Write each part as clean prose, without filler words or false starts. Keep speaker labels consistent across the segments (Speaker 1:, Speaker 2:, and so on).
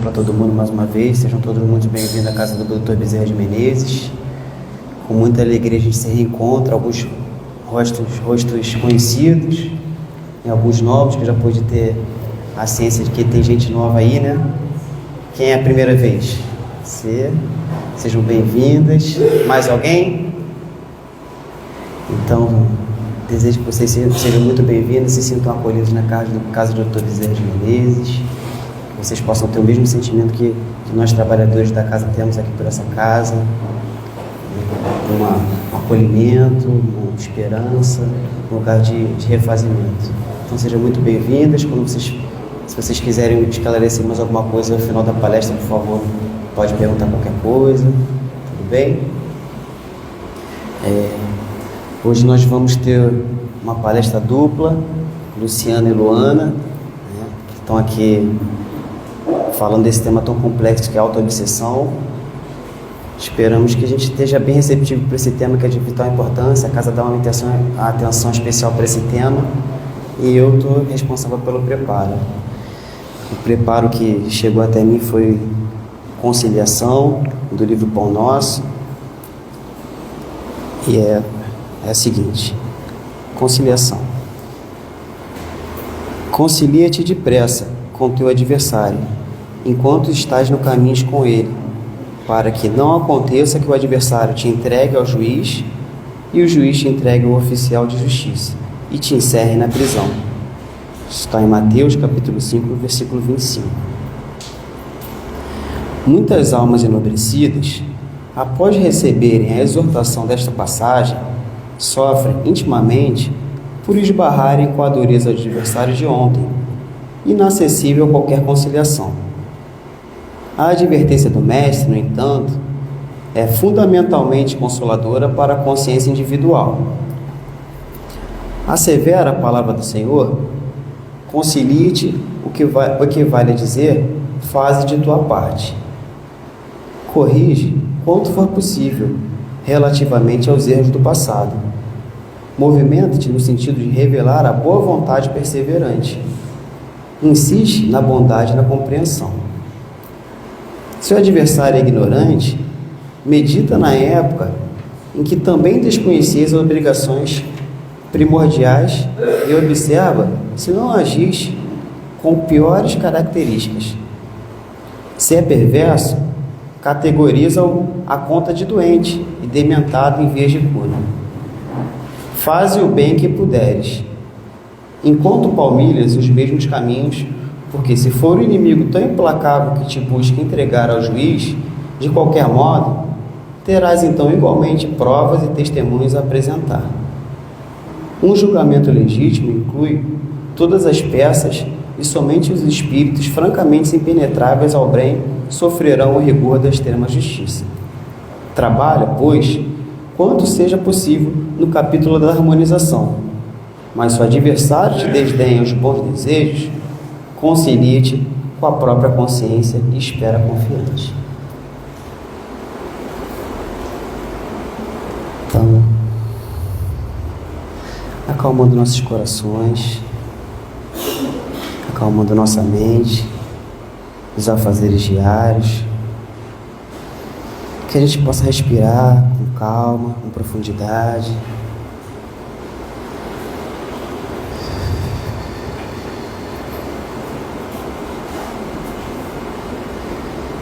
Speaker 1: para todo mundo mais uma vez. Sejam todos muito bem-vindos à casa do Dr. Bezerra de Menezes. Com muita alegria a gente se reencontra, alguns rostos conhecidos e alguns novos, que eu já pude ter a ciência de que tem gente nova aí, né? Quem é a primeira vez? Você. Sejam bem-vindas. Mais alguém? Então, desejo que vocês sejam muito bem-vindos, se sintam acolhidos na casa do Dr. Bezerra de Menezes, que vocês possam ter o mesmo sentimento que nós trabalhadores da casa temos aqui por essa casa, um acolhimento, uma esperança, um lugar de refazimento. Então sejam muito bem-vindas. Se vocês quiserem esclarecer mais alguma coisa no final da palestra, por favor, pode perguntar qualquer coisa, tudo bem? Hoje nós vamos ter uma palestra dupla, Luciana e Luana, né, que estão aqui falando desse tema tão complexo que é a autoobsessão. Esperamos que a gente esteja bem receptivo para esse tema, que é de vital importância. A casa dá uma atenção especial para esse tema e eu estou responsável pelo preparo. O preparo que chegou até mim foi Conciliação, do livro Pão Nosso, e é a seguinte: conciliação. Concilia-te depressa com teu adversário, enquanto estás no caminho com ele, para que não aconteça que o adversário te entregue ao juiz e o juiz te entregue ao oficial de justiça e te encerre na prisão. Está em Mateus capítulo 5, versículo 25. Muitas almas enobrecidas, após receberem a exortação desta passagem, sofrem intimamente por esbarrarem com a dureza do adversário de ontem, inacessível a qualquer conciliação. A advertência do Mestre, no entanto, é fundamentalmente consoladora para a consciência individual. Assevera a palavra do Senhor: concilie-te, o que vale a dizer, faze de tua parte. Corrige quanto for possível relativamente aos erros do passado. Movimenta-te no sentido de revelar a boa vontade perseverante. Insiste na bondade e na compreensão. Se o adversário é ignorante, medita na época em que também desconhecies as obrigações primordiais e observa se não agis com piores características. Se é perverso, categoriza-o à conta de doente e dementado em vez de cura. Faze o bem que puderes, enquanto palmilhas os mesmos caminhos, porque se for o inimigo tão implacável que te busca entregar ao juiz, de qualquer modo, terás então igualmente provas e testemunhos a apresentar. Um julgamento legítimo inclui todas as peças e somente os espíritos francamente impenetráveis ao bem sofrerão o rigor da extrema justiça. Trabalha, pois, quanto seja possível no capítulo da harmonização, mas se o adversário te desdenha os bons desejos, concilie-te com a própria consciência e espera confiante. Então, acalmando nossos corações, acalmando nossa mente, os afazeres diários, que a gente possa respirar com calma, com profundidade,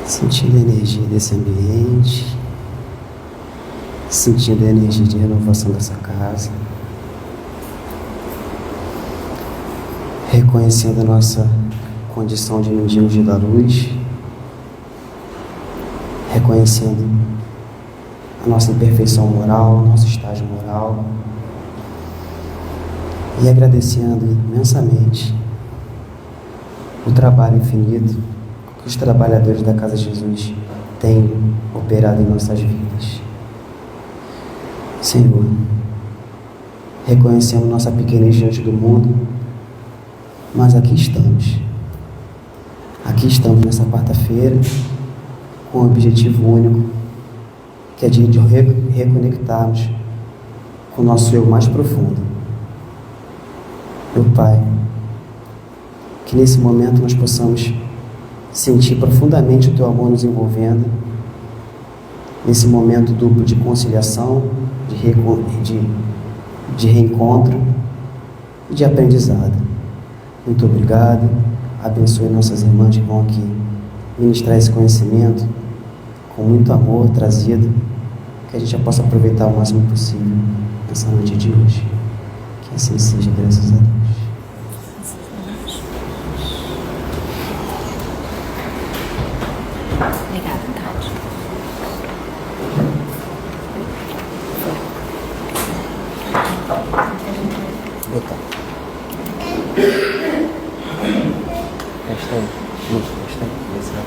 Speaker 1: sentindo a energia desse ambiente, sentindo a energia de renovação dessa casa, reconhecendo a nossa condição de mendigos da luz, reconhecendo a nossa imperfeição moral, nosso estágio moral, e agradecendo imensamente o trabalho infinito que os trabalhadores da Casa de Jesus têm operado em nossas vidas. Senhor, reconhecemos nossa pequenez diante do mundo, mas aqui estamos. Aqui estamos nessa quarta-feira com um objetivo único, que é de reconectarmos com o nosso eu mais profundo. Meu Pai, que nesse momento nós possamos sentir profundamente o Teu amor nos envolvendo, nesse momento duplo de conciliação, de reencontro e de aprendizado. Muito obrigado. Abençoe nossas irmãs que vão aqui ministrar esse conhecimento com muito amor trazido, que a gente já possa aproveitar o máximo possível nessa noite de hoje. Que assim seja, graças a Deus.
Speaker 2: Obrigada, Tati.
Speaker 1: Botar.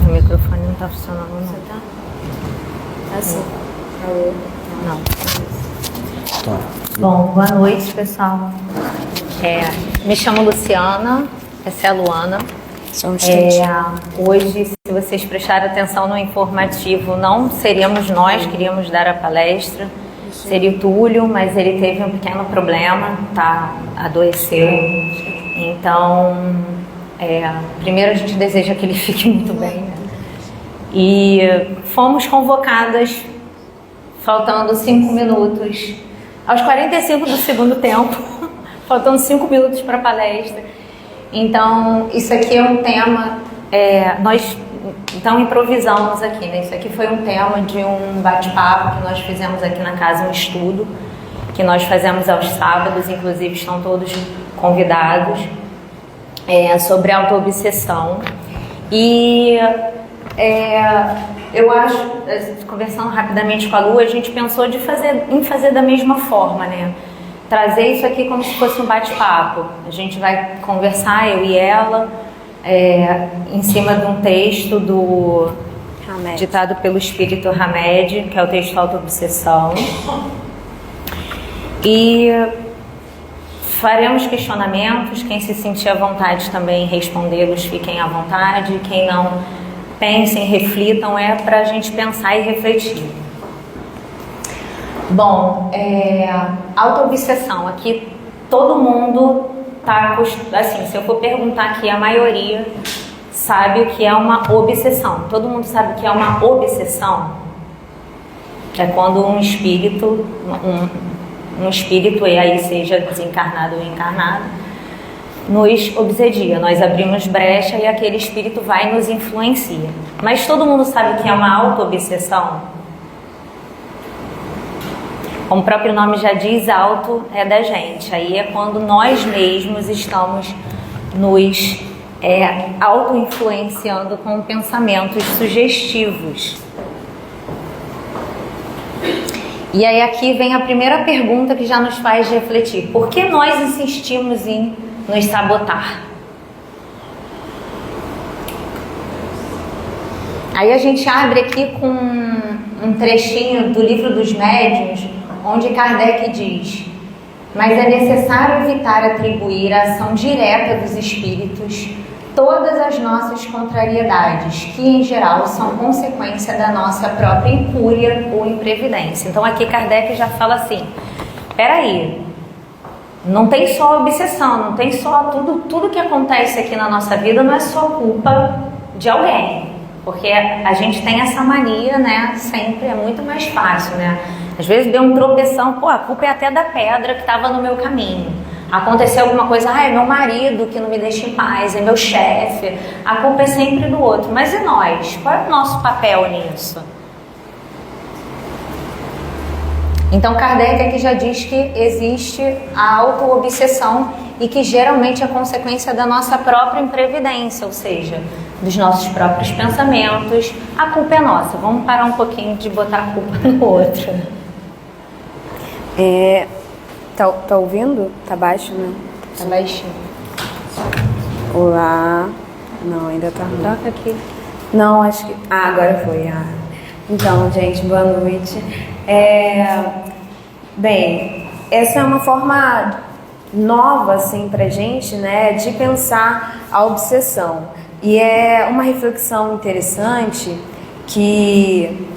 Speaker 2: O microfone não está funcionando, não.
Speaker 3: Você tá? Assim. Alô?
Speaker 2: Não.
Speaker 1: Tá.
Speaker 2: Bom, boa noite, pessoal. Me chamo Luciana, essa é a Luana.
Speaker 3: Só um instante.
Speaker 2: Hoje, se vocês prestarem atenção no informativo, não seríamos nós que iríamos dar a palestra, seria o Túlio, mas ele teve um pequeno problema, tá? Adoeceu. Então, primeiro a gente deseja que ele fique muito bem, né? E fomos convocadas, faltando 5 minutos, aos 45 do segundo tempo, faltando 5 minutos para a palestra. Então, isso aqui é um tema, nós então improvisamos aqui, né? Isso aqui foi um tema de um bate-papo que nós fizemos aqui na casa, um estudo que nós fazemos aos sábados, inclusive estão todos convidados, sobre autoobsessão. E eu acho, conversando rapidamente com a Lu, a gente pensou em fazer da mesma forma, né? Trazer isso aqui como se fosse um bate-papo. A gente vai conversar, eu e ela, em cima de um texto ditado pelo Espírito Hamed, que é o texto Autoobsessão. E faremos questionamentos, quem se sentir à vontade também respondê-los, fiquem à vontade. Quem não, pensem, reflitam, para a gente pensar e refletir. Bom, autoobsessão, aqui todo mundo está, assim, se eu for perguntar aqui, a maioria sabe o que é uma obsessão. Todo mundo sabe o que é uma obsessão? É quando um espírito, e aí seja desencarnado ou encarnado, nos obsedia, nós abrimos brecha e aquele espírito vai e nos influencia. Mas todo mundo sabe o que é uma auto-obsessão? Como o próprio nome já diz, auto é da gente. Aí é quando nós mesmos estamos nos auto-influenciando com pensamentos sugestivos. E aí aqui vem a primeira pergunta que já nos faz refletir. Por que nós insistimos em nos sabotar? Aí a gente abre aqui com um trechinho do Livro dos Médiuns, onde Kardec diz: mas é necessário evitar atribuir à ação direta dos espíritos todas as nossas contrariedades, que em geral são consequência da nossa própria incúria ou imprevidência. Então aqui Kardec já fala assim: peraí, não tem só obsessão, não tem só tudo que acontece aqui na nossa vida não é só culpa de alguém, porque a gente tem essa mania, né? Sempre é muito mais fácil, né? Às vezes deu um tropeção, a culpa é até da pedra que estava no meu caminho. Aconteceu alguma coisa, é meu marido que não me deixa em paz, é meu chefe. A culpa é sempre do outro. Mas e nós? Qual é o nosso papel nisso? Então Kardec aqui já diz que existe a auto-obsessão e que geralmente é consequência da nossa própria imprevidência, ou seja, dos nossos próprios pensamentos. A culpa é nossa. Vamos parar um pouquinho de botar a culpa no outro.
Speaker 3: Tá ouvindo? Tá baixo, né?
Speaker 2: Tá baixinho.
Speaker 3: Olá. Não, ainda tá ruim.
Speaker 2: Troca aqui.
Speaker 3: Não, acho que... agora foi. Então, gente, boa noite. Bem, essa é uma forma nova, assim, pra gente, né, de pensar a obsessão. E é uma reflexão interessante que,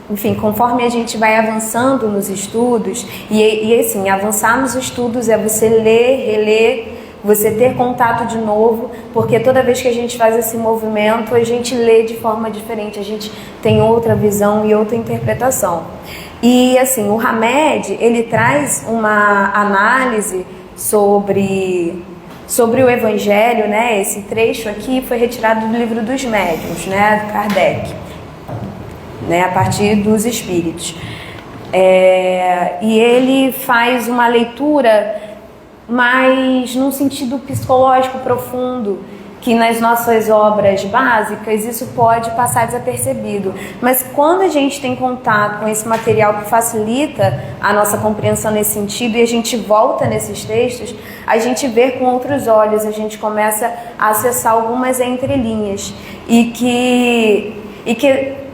Speaker 3: enfim, conforme a gente vai avançando nos estudos, e assim, avançar nos estudos é você ler, reler você ter contato de novo, porque toda vez que a gente faz esse movimento, a gente lê de forma diferente, a gente tem outra visão e outra interpretação. E assim, o Hamed, ele traz uma análise sobre o Evangelho, né? Esse trecho aqui foi retirado do Livro dos Médiuns, né? Do Kardec, né? A partir dos Espíritos. E ele faz uma leitura mais num sentido psicológico profundo, que nas nossas obras básicas isso pode passar desapercebido. Mas quando a gente tem contato com esse material que facilita a nossa compreensão nesse sentido e a gente volta nesses textos, a gente vê com outros olhos, a gente começa a acessar algumas entrelinhas e que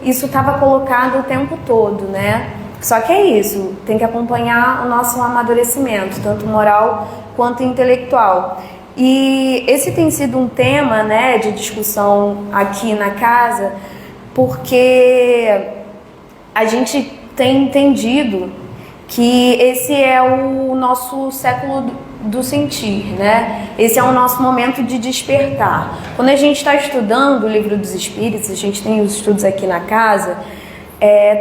Speaker 3: isso estava colocado o tempo todo, né? Só que é isso, tem que acompanhar o nosso amadurecimento, tanto moral quanto intelectual. E esse tem sido um tema, né, de discussão aqui na casa, porque a gente tem entendido que esse é o nosso século do sentir, né? Esse é o nosso momento de despertar. Quando a gente está estudando o Livro dos Espíritos, a gente tem os estudos aqui na casa,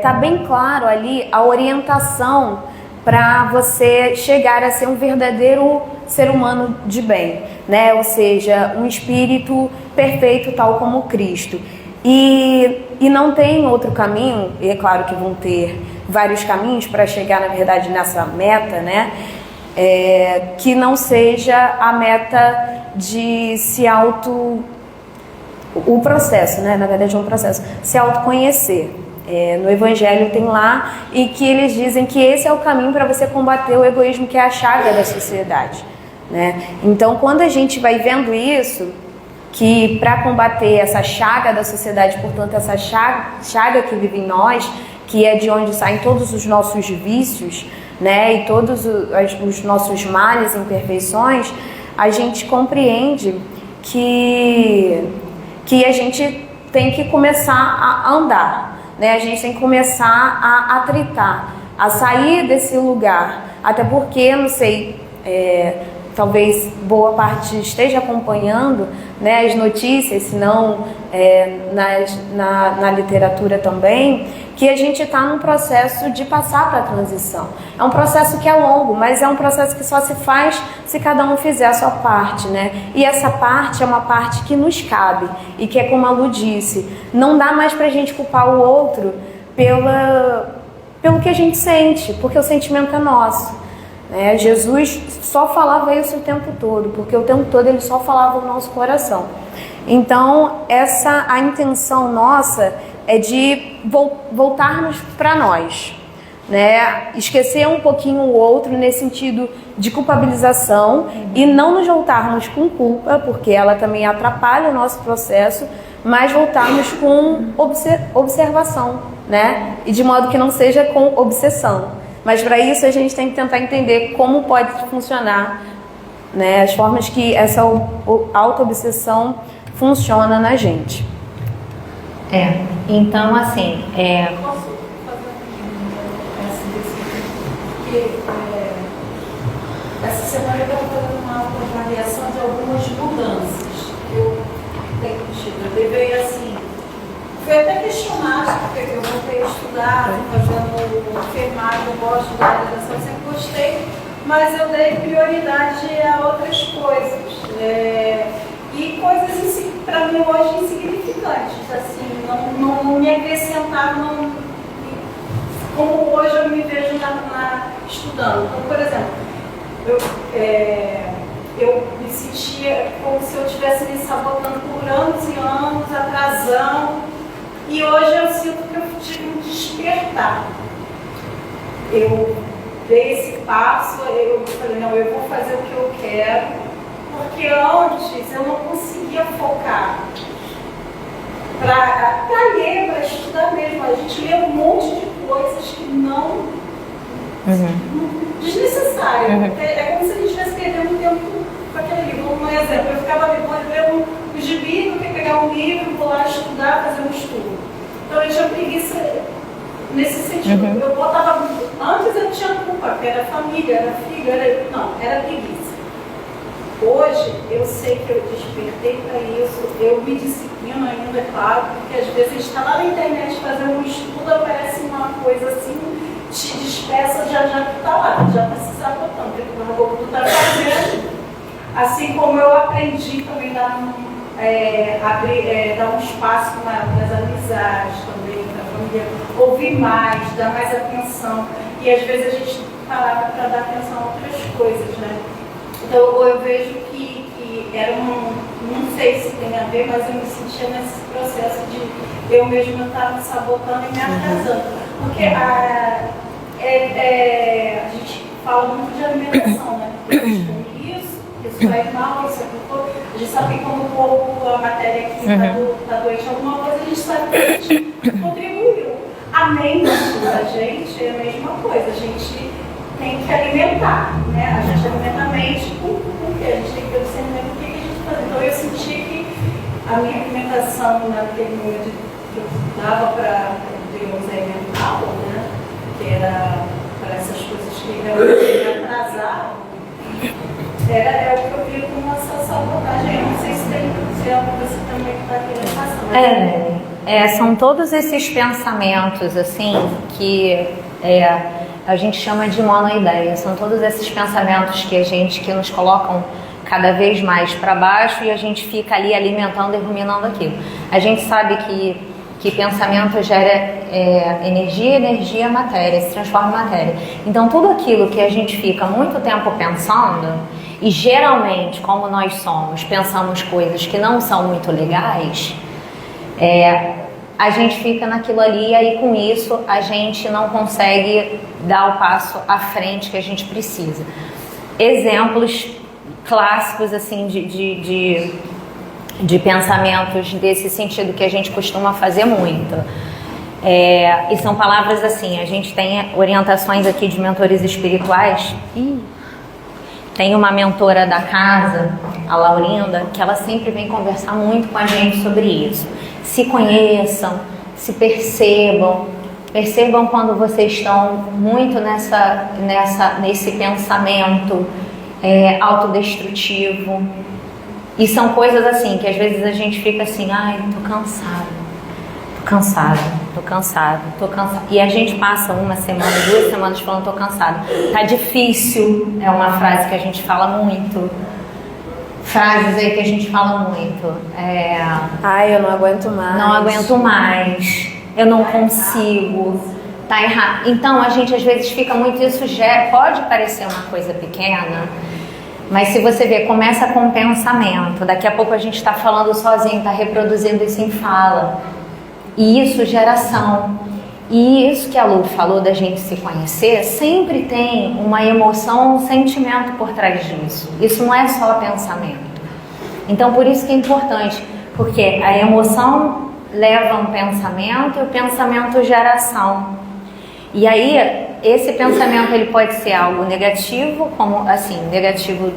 Speaker 3: tá bem claro ali a orientação para você chegar a ser um verdadeiro ser humano de bem, né? Ou seja, um espírito perfeito tal como Cristo. E não tem outro caminho, e é claro que vão ter vários caminhos para chegar, na verdade, nessa meta, né? Que não seja a meta de se o processo, né? Na verdade é um processo, se autoconhecer. No Evangelho tem lá, e que eles dizem que esse é o caminho para você combater o egoísmo, que é a chaga da sociedade, né? Então, quando a gente vai vendo isso, que para combater essa chaga da sociedade, portanto, essa chaga que vive em nós, que é de onde saem todos os nossos vícios, né? E todos os nossos males e imperfeições, a gente compreende que a gente tem que começar a andar, né? A gente tem que começar a atritar, a sair desse lugar, até porque, não sei, talvez boa parte esteja acompanhando, né, as notícias, se não na literatura também, que a gente está num processo de passar para a transição. É um processo que é longo, mas é um processo que só se faz se cada um fizer a sua parte, né? E essa parte é uma parte que nos cabe, e que é como a Lu disse, não dá mais para a gente culpar o outro pelo que a gente sente, porque o sentimento é nosso, né? Jesus só falava isso o tempo todo, porque o tempo todo ele só falava o nosso coração. Então, a intenção nossa é de voltarmos para nós, né? Esquecer um pouquinho o outro nesse sentido de culpabilização e não nos voltarmos com culpa, porque ela também atrapalha o nosso processo, mas voltarmos com observação, né? E de modo que não seja com obsessão. Mas para isso a gente tem que tentar entender como pode funcionar, né? As formas que essa auto-obsessão funciona na gente.
Speaker 2: Então assim,
Speaker 4: Posso fazer essa semana eu estava fazendo uma avaliação de algumas mudanças que eu tenho tido. Eu levei assim, fui até questionar, porque eu voltei a estudar, fazendo enfermagem, eu gosto da área da saúde, sempre gostei, mas eu dei prioridade a outras coisas. E coisas para mim hoje insignificantes, assim, não me acrescentaram, como hoje eu me vejo estudando. Então, por exemplo, eu me sentia como se eu estivesse me sabotando por anos e anos, atrasando, e hoje eu sinto que eu tive um despertar. Eu dei esse passo, eu falei, não, eu vou fazer o que eu quero, porque antes eu não conseguia focar para ler, para estudar mesmo. A gente lê um monte de coisas que não desnecessárias. É como se a gente estivesse perdendo tempo com aquele livro. Um exemplo, eu ficava lendo um gibi, eu queria pegar um livro, vou lá estudar, fazer um estudo. Então eu tinha preguiça nesse sentido. Eu botava, antes eu tinha culpa, porque era família, era filho, era preguiça. Hoje, eu sei que eu despertei para isso, eu me disciplino ainda, é claro, porque às vezes a gente está lá na internet fazendo um estudo, aparece uma coisa assim, te despeça, já tu está lá, já está se sabotando, porque tu está fazendo. Assim como eu aprendi também a dar um espaço para as amizades também, para a família, ouvir mais, dar mais atenção. E às vezes a gente parava para dar atenção a outras coisas, né? Então eu vejo que era não sei se tem a ver, mas eu me sentia nesse processo de eu mesma estar me sabotando e me atrasando. Porque a gente fala muito de alimentação, né? Isso vai mal, isso aqui, a gente sabe que quando o corpo, a matéria aqui está doente alguma coisa, a gente sabe que a gente contribuiu. A mente da gente é a mesma coisa, a gente tem que alimentar, né? A gente alimenta a mente porque a gente tem que ter o discernimento do que a gente faz. Então eu senti que a minha alimentação naquele momento que eu dava para Deus mental, né? Que era para essas coisas que realmente me atrasavam, era o que eu via como essa sabotagem. Eu não sei se é algo que você também está querendo passar.
Speaker 2: São todos esses pensamentos assim que a gente chama de monoideia. São todos esses pensamentos que nos colocam cada vez mais para baixo e a gente fica ali alimentando e ruminando aquilo. A gente sabe que pensamento gera energia, matéria, se transforma em matéria. Então tudo aquilo que a gente fica muito tempo pensando, e geralmente, como nós somos, pensamos coisas que não são muito legais, a gente fica naquilo ali e aí com isso a gente não consegue dar o passo à frente que a gente precisa. Exemplos clássicos assim de pensamentos desse sentido que a gente costuma fazer muito. E são palavras assim, a gente tem orientações aqui de mentores espirituais. Tem uma mentora da casa, a Laurinda, que ela sempre vem conversar muito com a gente sobre isso. Se conheçam, se percebam quando vocês estão muito nesse pensamento autodestrutivo. E são coisas assim, que às vezes a gente fica assim, ai, tô cansado. E a gente passa uma semana, 2 semanas falando, tô cansado. Tá difícil, é uma frase que a gente fala muito. Frases aí que a gente fala muito.
Speaker 3: Ai, eu não aguento mais.
Speaker 2: Não aguento mais. Eu não consigo. Tá errado. Então a gente às vezes fica muito, isso pode parecer uma coisa pequena, mas se você ver, começa com um pensamento. Daqui a pouco a gente está falando sozinho, está reproduzindo isso em fala. E isso gera ação. E isso que a Lu falou da gente se conhecer, sempre tem uma emoção, um sentimento por trás disso. Isso não é só pensamento. Então por isso que é importante, porque a emoção leva um pensamento e o pensamento gera ação. E aí esse pensamento ele pode ser algo negativo, como assim, negativo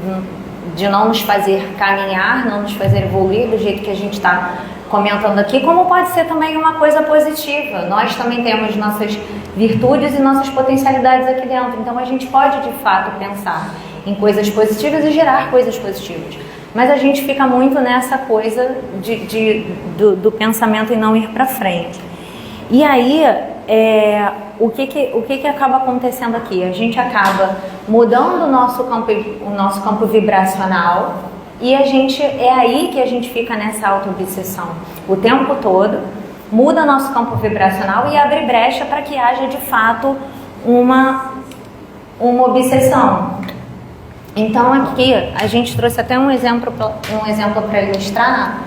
Speaker 2: de não nos fazer caminhar, não nos fazer evoluir do jeito que a gente está comentando aqui, como pode ser também uma coisa positiva. Nós também temos nossas virtudes e nossas potencialidades aqui dentro, então a gente pode de fato pensar em coisas positivas e gerar coisas positivas, mas a gente fica muito nessa coisa do pensamento e não ir para frente. E aí o que acaba acontecendo aqui? A gente acaba mudando o nosso campo vibracional. E é aí que a gente fica nessa auto-obsessão o tempo todo, muda nosso campo vibracional e abre brecha para que haja de fato uma obsessão. Então aqui a gente trouxe até um exemplo para ilustrar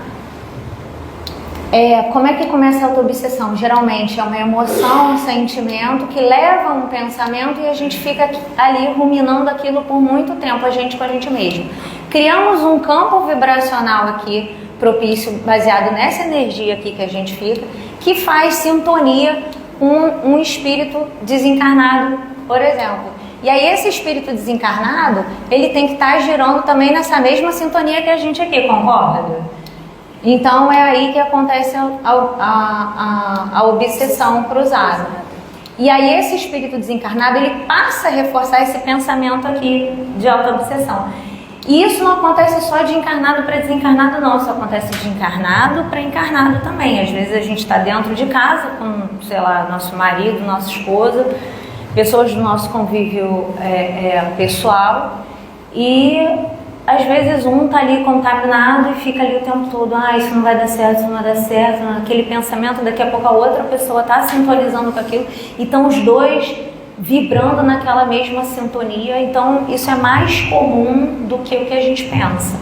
Speaker 2: como é que começa a auto-obsessão. Geralmente é uma emoção, um sentimento que leva a um pensamento e a gente fica ali ruminando aquilo por muito tempo, a gente com a gente mesmo. Criamos um campo vibracional aqui propício, baseado nessa energia aqui que a gente fica, que faz sintonia com um espírito desencarnado, por exemplo. E aí esse espírito desencarnado, ele tem que estar girando também nessa mesma sintonia que a gente aqui, concorda? Então é aí que acontece a obsessão cruzada. E aí esse espírito desencarnado, ele passa a reforçar esse pensamento aqui de auto-obsessão. E isso não acontece só de encarnado para desencarnado, não. Isso acontece de encarnado para encarnado também. Às vezes a gente está dentro de casa com, sei lá, nosso marido, nossa esposa, pessoas do nosso convívio pessoal, e às vezes um tá ali contaminado e fica ali o tempo todo, isso não vai dar certo, isso não vai dar certo, aquele pensamento, daqui a pouco a outra pessoa tá sintonizando com aquilo, e estão os dois vibrando naquela mesma sintonia. Então isso é mais comum do que o que a gente pensa.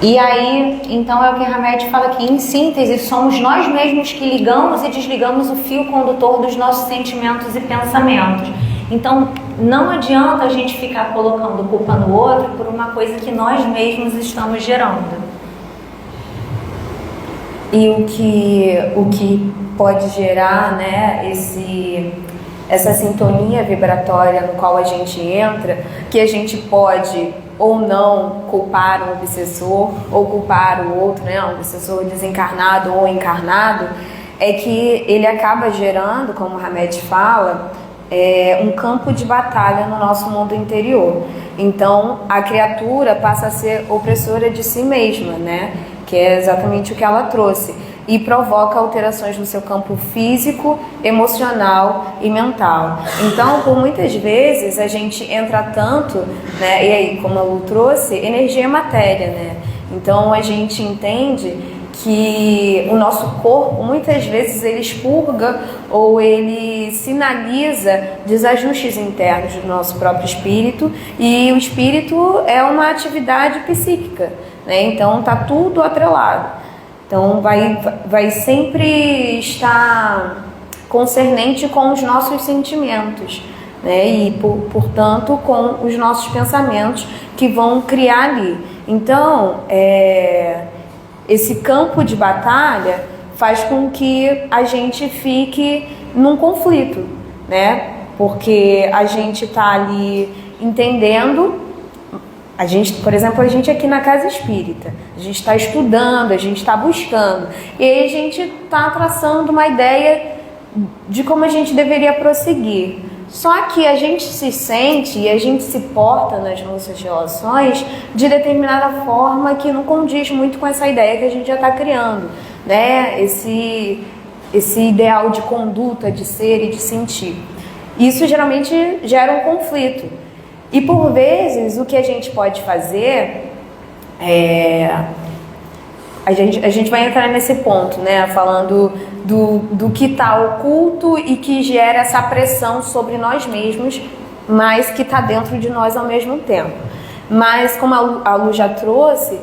Speaker 2: E aí, então, é o que Hamed fala aqui, em síntese, somos nós mesmos que ligamos e desligamos o fio condutor dos nossos sentimentos e pensamentos. Então, não adianta a gente ficar colocando culpa no outro por uma coisa que nós mesmos estamos gerando.
Speaker 3: E o que pode gerar, né, essa sintonia vibratória no qual a gente entra, que a gente pode ou não culpar um obsessor, ou culpar o outro, né, um obsessor desencarnado ou encarnado, é que ele acaba gerando, como o Hamed fala, um campo de batalha no nosso mundo interior. Então, a criatura passa a ser opressora de si mesma, né, que é exatamente o que ela trouxe, e provoca alterações no seu campo físico, emocional e mental. Então, por muitas vezes, a gente entra tanto, né, e aí, como a Lu trouxe, energia é matéria, né? Então, a gente entende que o nosso corpo, muitas vezes, ele expurga ou ele sinaliza desajustes internos do nosso próprio espírito, e o espírito é uma atividade psíquica, né? Então, está tudo atrelado. Então, vai sempre estar concernente com os nossos sentimentos, né? E, portanto, com os nossos pensamentos que vão criar ali. Então, esse campo de batalha faz com que a gente fique num conflito, né? Porque a gente está ali entendendo. Por exemplo, a gente aqui na Casa Espírita, a gente está estudando, a gente está buscando, e aí a gente está traçando uma ideia de como a gente deveria prosseguir. Só que a gente se sente e a gente se porta nas nossas relações de determinada forma que não condiz muito com essa ideia que a gente já está criando, né? Esse ideal de conduta, de ser e de sentir. Isso geralmente gera um conflito. E por vezes o que a gente pode fazer a gente vai entrar nesse ponto, né, falando do que está oculto e que gera essa pressão sobre nós mesmos, mas que está dentro de nós ao mesmo tempo. Mas como a Lu já trouxe,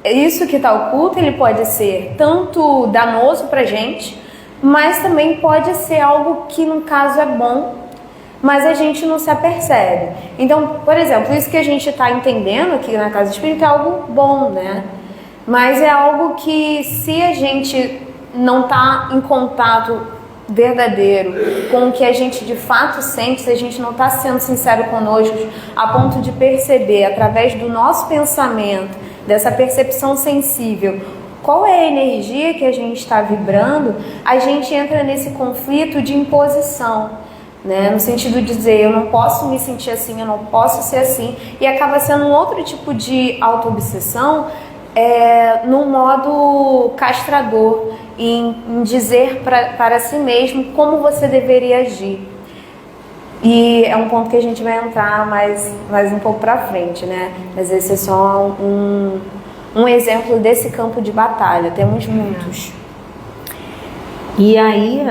Speaker 3: isso que está oculto, ele pode ser tanto danoso para a gente, mas também pode ser algo que no caso é bom, mas a gente não se apercebe. Então, por exemplo, isso que a gente está entendendo aqui na Casa Espírita é algo bom, né? Mas é algo que, se a gente não está em contato verdadeiro com o que a gente de fato sente, se a gente não está sendo sincero conosco a ponto de perceber, através do nosso pensamento, dessa percepção sensível, qual é a energia que a gente está vibrando, a gente entra nesse conflito de imposição, né? No sentido de dizer, eu não posso me sentir assim, eu não posso ser assim, e acaba sendo um outro tipo de auto-obsessão, num modo castrador, em dizer para si mesmo como você deveria agir. E é um ponto que a gente vai entrar mais um pouco para frente, né? Mas esse é só um exemplo desse campo de batalha, temos muitos.
Speaker 2: E aí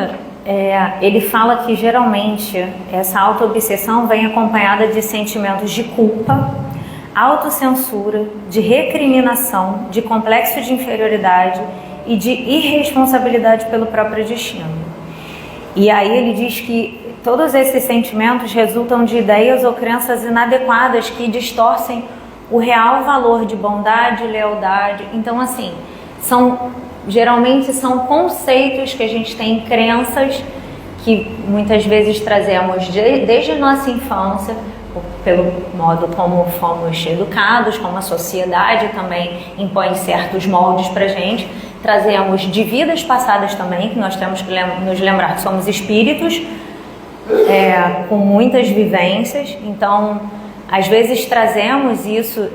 Speaker 2: ele fala que geralmente essa autoobsessão vem acompanhada de sentimentos de culpa, autocensura, de recriminação, de complexo de inferioridade e de irresponsabilidade pelo próprio destino. E aí ele diz que todos esses sentimentos resultam de ideias ou crenças inadequadas que distorcem o real valor de bondade e lealdade. Então, assim, geralmente são conceitos que a gente tem, crenças que muitas vezes trazemos desde a nossa infância, pelo modo como fomos educados, como a sociedade também impõe certos moldes para a gente. Trazemos de vidas passadas também, que nós temos que nos lembrar que somos espíritos com muitas vivências. Então, às vezes trazemos isso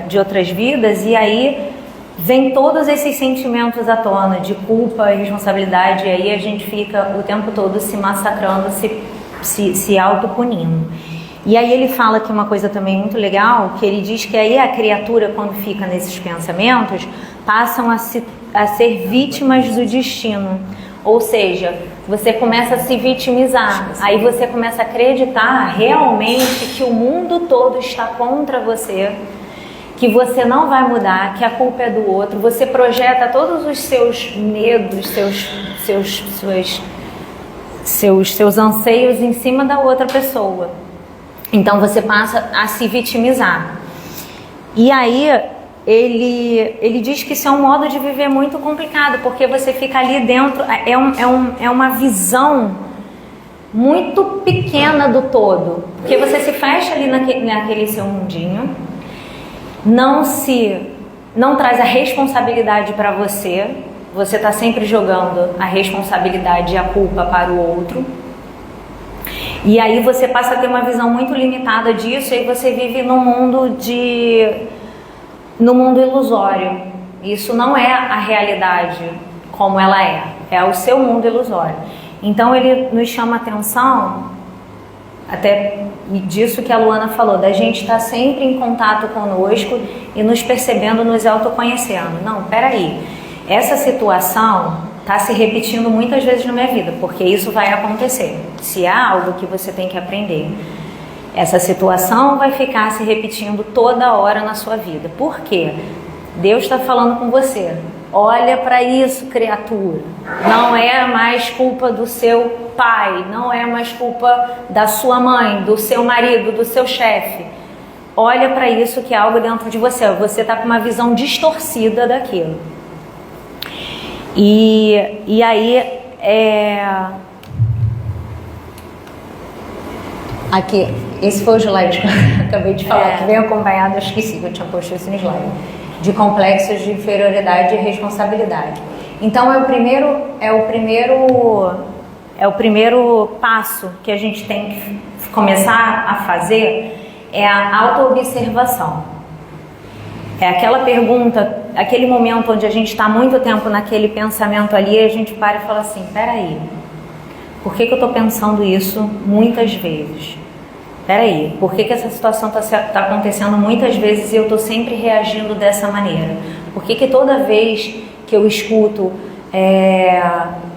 Speaker 2: de outras vidas e aí vem todos esses sentimentos à tona de culpa e responsabilidade, e aí a gente fica o tempo todo se massacrando, se autopunindo. E aí ele fala aqui uma coisa também muito legal, que ele diz que aí a criatura, quando fica nesses pensamentos, passam a ser vítimas do destino. Ou seja, você começa a se vitimizar, aí você começa a acreditar realmente que o mundo todo está contra você, que você não vai mudar, que a culpa é do outro. Você projeta todos os seus medos, seus anseios em cima da outra pessoa. Então você passa a se vitimizar. E aí ele diz que isso é um modo de viver muito complicado, porque você fica ali dentro, é uma visão muito pequena do todo, porque você se fecha ali naquele seu mundinho, não traz a responsabilidade para você, você está sempre jogando a responsabilidade e a culpa para o outro. E aí você passa a ter uma visão muito limitada disso, e aí você vive num mundo ilusório. Isso não é a realidade como ela é o seu mundo ilusório. Então ele nos chama a atenção, até disso que a Luana falou, da gente estar sempre em contato conosco e nos percebendo, nos autoconhecendo. Não, peraí, essa situação está se repetindo muitas vezes na minha vida, porque isso vai acontecer. Se há algo que você tem que aprender, essa situação vai ficar se repetindo toda hora na sua vida. Por quê? Deus está falando com você. Olha para isso, criatura. Não é mais culpa do seu pai, não é mais culpa da sua mãe, do seu marido, do seu chefe. Olha para isso, que é algo dentro de você. Você está com uma visão distorcida daquilo. E aí, aqui, esse foi o slide que eu acabei de falar, que veio acompanhado, eu esqueci que eu tinha posto esse no slide, de complexos de inferioridade e responsabilidade. Então é o primeiro passo que a gente tem que começar a fazer, é a autoobservação. É aquela pergunta, aquele momento onde a gente está muito tempo naquele pensamento ali, e a gente para e fala assim, peraí, por que eu estou pensando isso muitas vezes? Peraí, por que essa situação está acontecendo muitas vezes e eu estou sempre reagindo dessa maneira? Por que toda vez que eu escuto,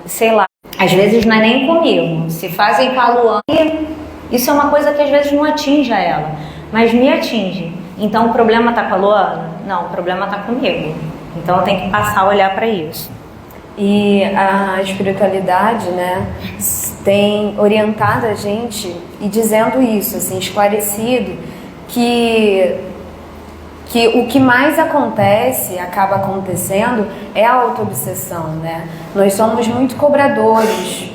Speaker 2: sei lá, às vezes não é nem comigo, se fazem com a Luana, isso é uma coisa que às vezes não atinge a ela, mas me atinge. Então o problema está com a Luana? Não, o problema está comigo. Então eu tenho que passar a olhar para isso.
Speaker 3: E a espiritualidade, né, tem orientado a gente e dizendo isso, assim, esclarecido, que o que mais acaba acontecendo é a autoobsessão, né? Nós somos muito cobradores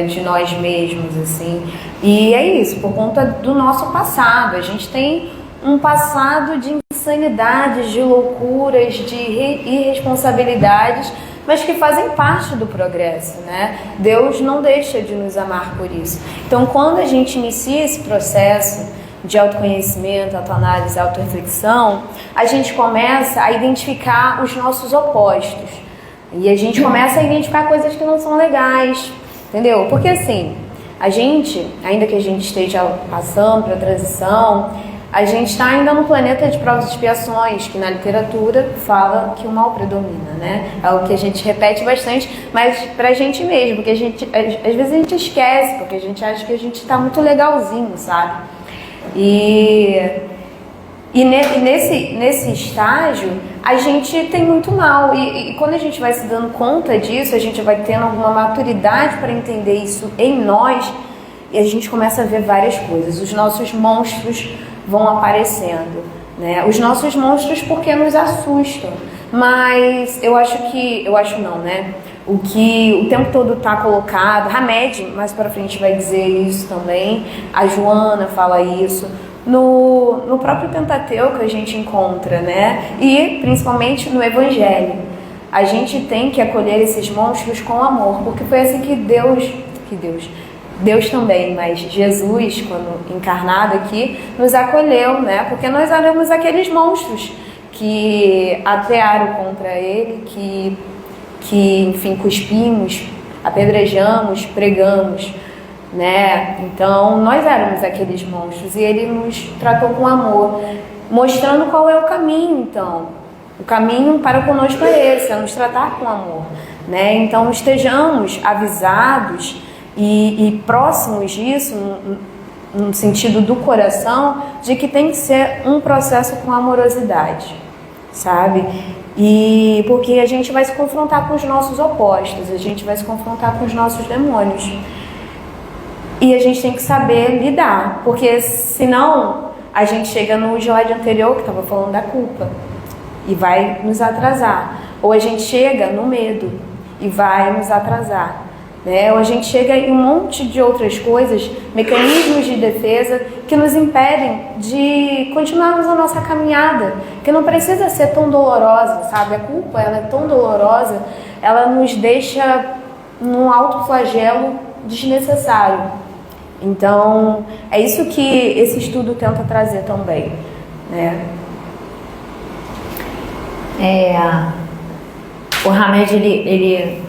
Speaker 3: de nós mesmos, assim, e é isso, por conta do nosso passado. A gente tem um passado de insanidades, de loucuras, de irresponsabilidades, mas que fazem parte do progresso, né? Deus não deixa de nos amar por isso. Então, quando a gente inicia esse processo de autoconhecimento, autoanálise, autorreflexão, a gente começa a identificar os nossos opostos. E a gente começa a identificar coisas que não são legais, entendeu? Porque assim, a gente, ainda que a gente esteja passando para a transição, a gente está ainda no planeta de provas e expiações, que na literatura fala que o mal predomina, né? É o que a gente repete bastante, mas pra gente mesmo, porque às vezes a gente esquece, porque a gente acha que a gente está muito legalzinho, sabe? E nesse estágio, a gente tem muito mal. E quando a gente vai se dando conta disso, a gente vai tendo alguma maturidade para entender isso em nós, e a gente começa a ver várias coisas. Os nossos monstros vão aparecendo, né? Os nossos monstros porque nos assustam, mas eu acho não, né? O que o tempo todo está colocado, Hamed mais para frente vai dizer isso também, a Joana fala isso, no próprio Pentateuco a gente encontra, né? E principalmente no Evangelho. A gente tem que acolher esses monstros com amor, porque foi assim que Deus também, mas Jesus, quando encarnado aqui, nos acolheu, né? Porque nós éramos aqueles monstros que atearam contra ele, que enfim, cuspimos, apedrejamos, pregamos, né? Então, nós éramos aqueles monstros e ele nos tratou com amor, mostrando qual é o caminho, então. O caminho para conosco é esse, é nos tratar com amor, né? Então, estejamos avisados e próximos disso, no sentido do coração, de que tem que ser um processo com amorosidade, sabe? E porque a gente vai se confrontar com os nossos opostos, a gente vai se confrontar com os nossos demônios. E a gente tem que saber lidar, porque senão a gente chega no slide anterior que estava falando da culpa e vai nos atrasar. Ou a gente chega no medo e vai nos atrasar. Né? Ou a gente chega em um monte de outras coisas, mecanismos de defesa que nos impedem de continuarmos a nossa caminhada, que não precisa ser tão dolorosa, sabe? A culpa, ela é tão dolorosa, ela nos deixa num alto flagelo desnecessário. Então, é isso que esse estudo tenta trazer também, né?
Speaker 2: O Hamed, ele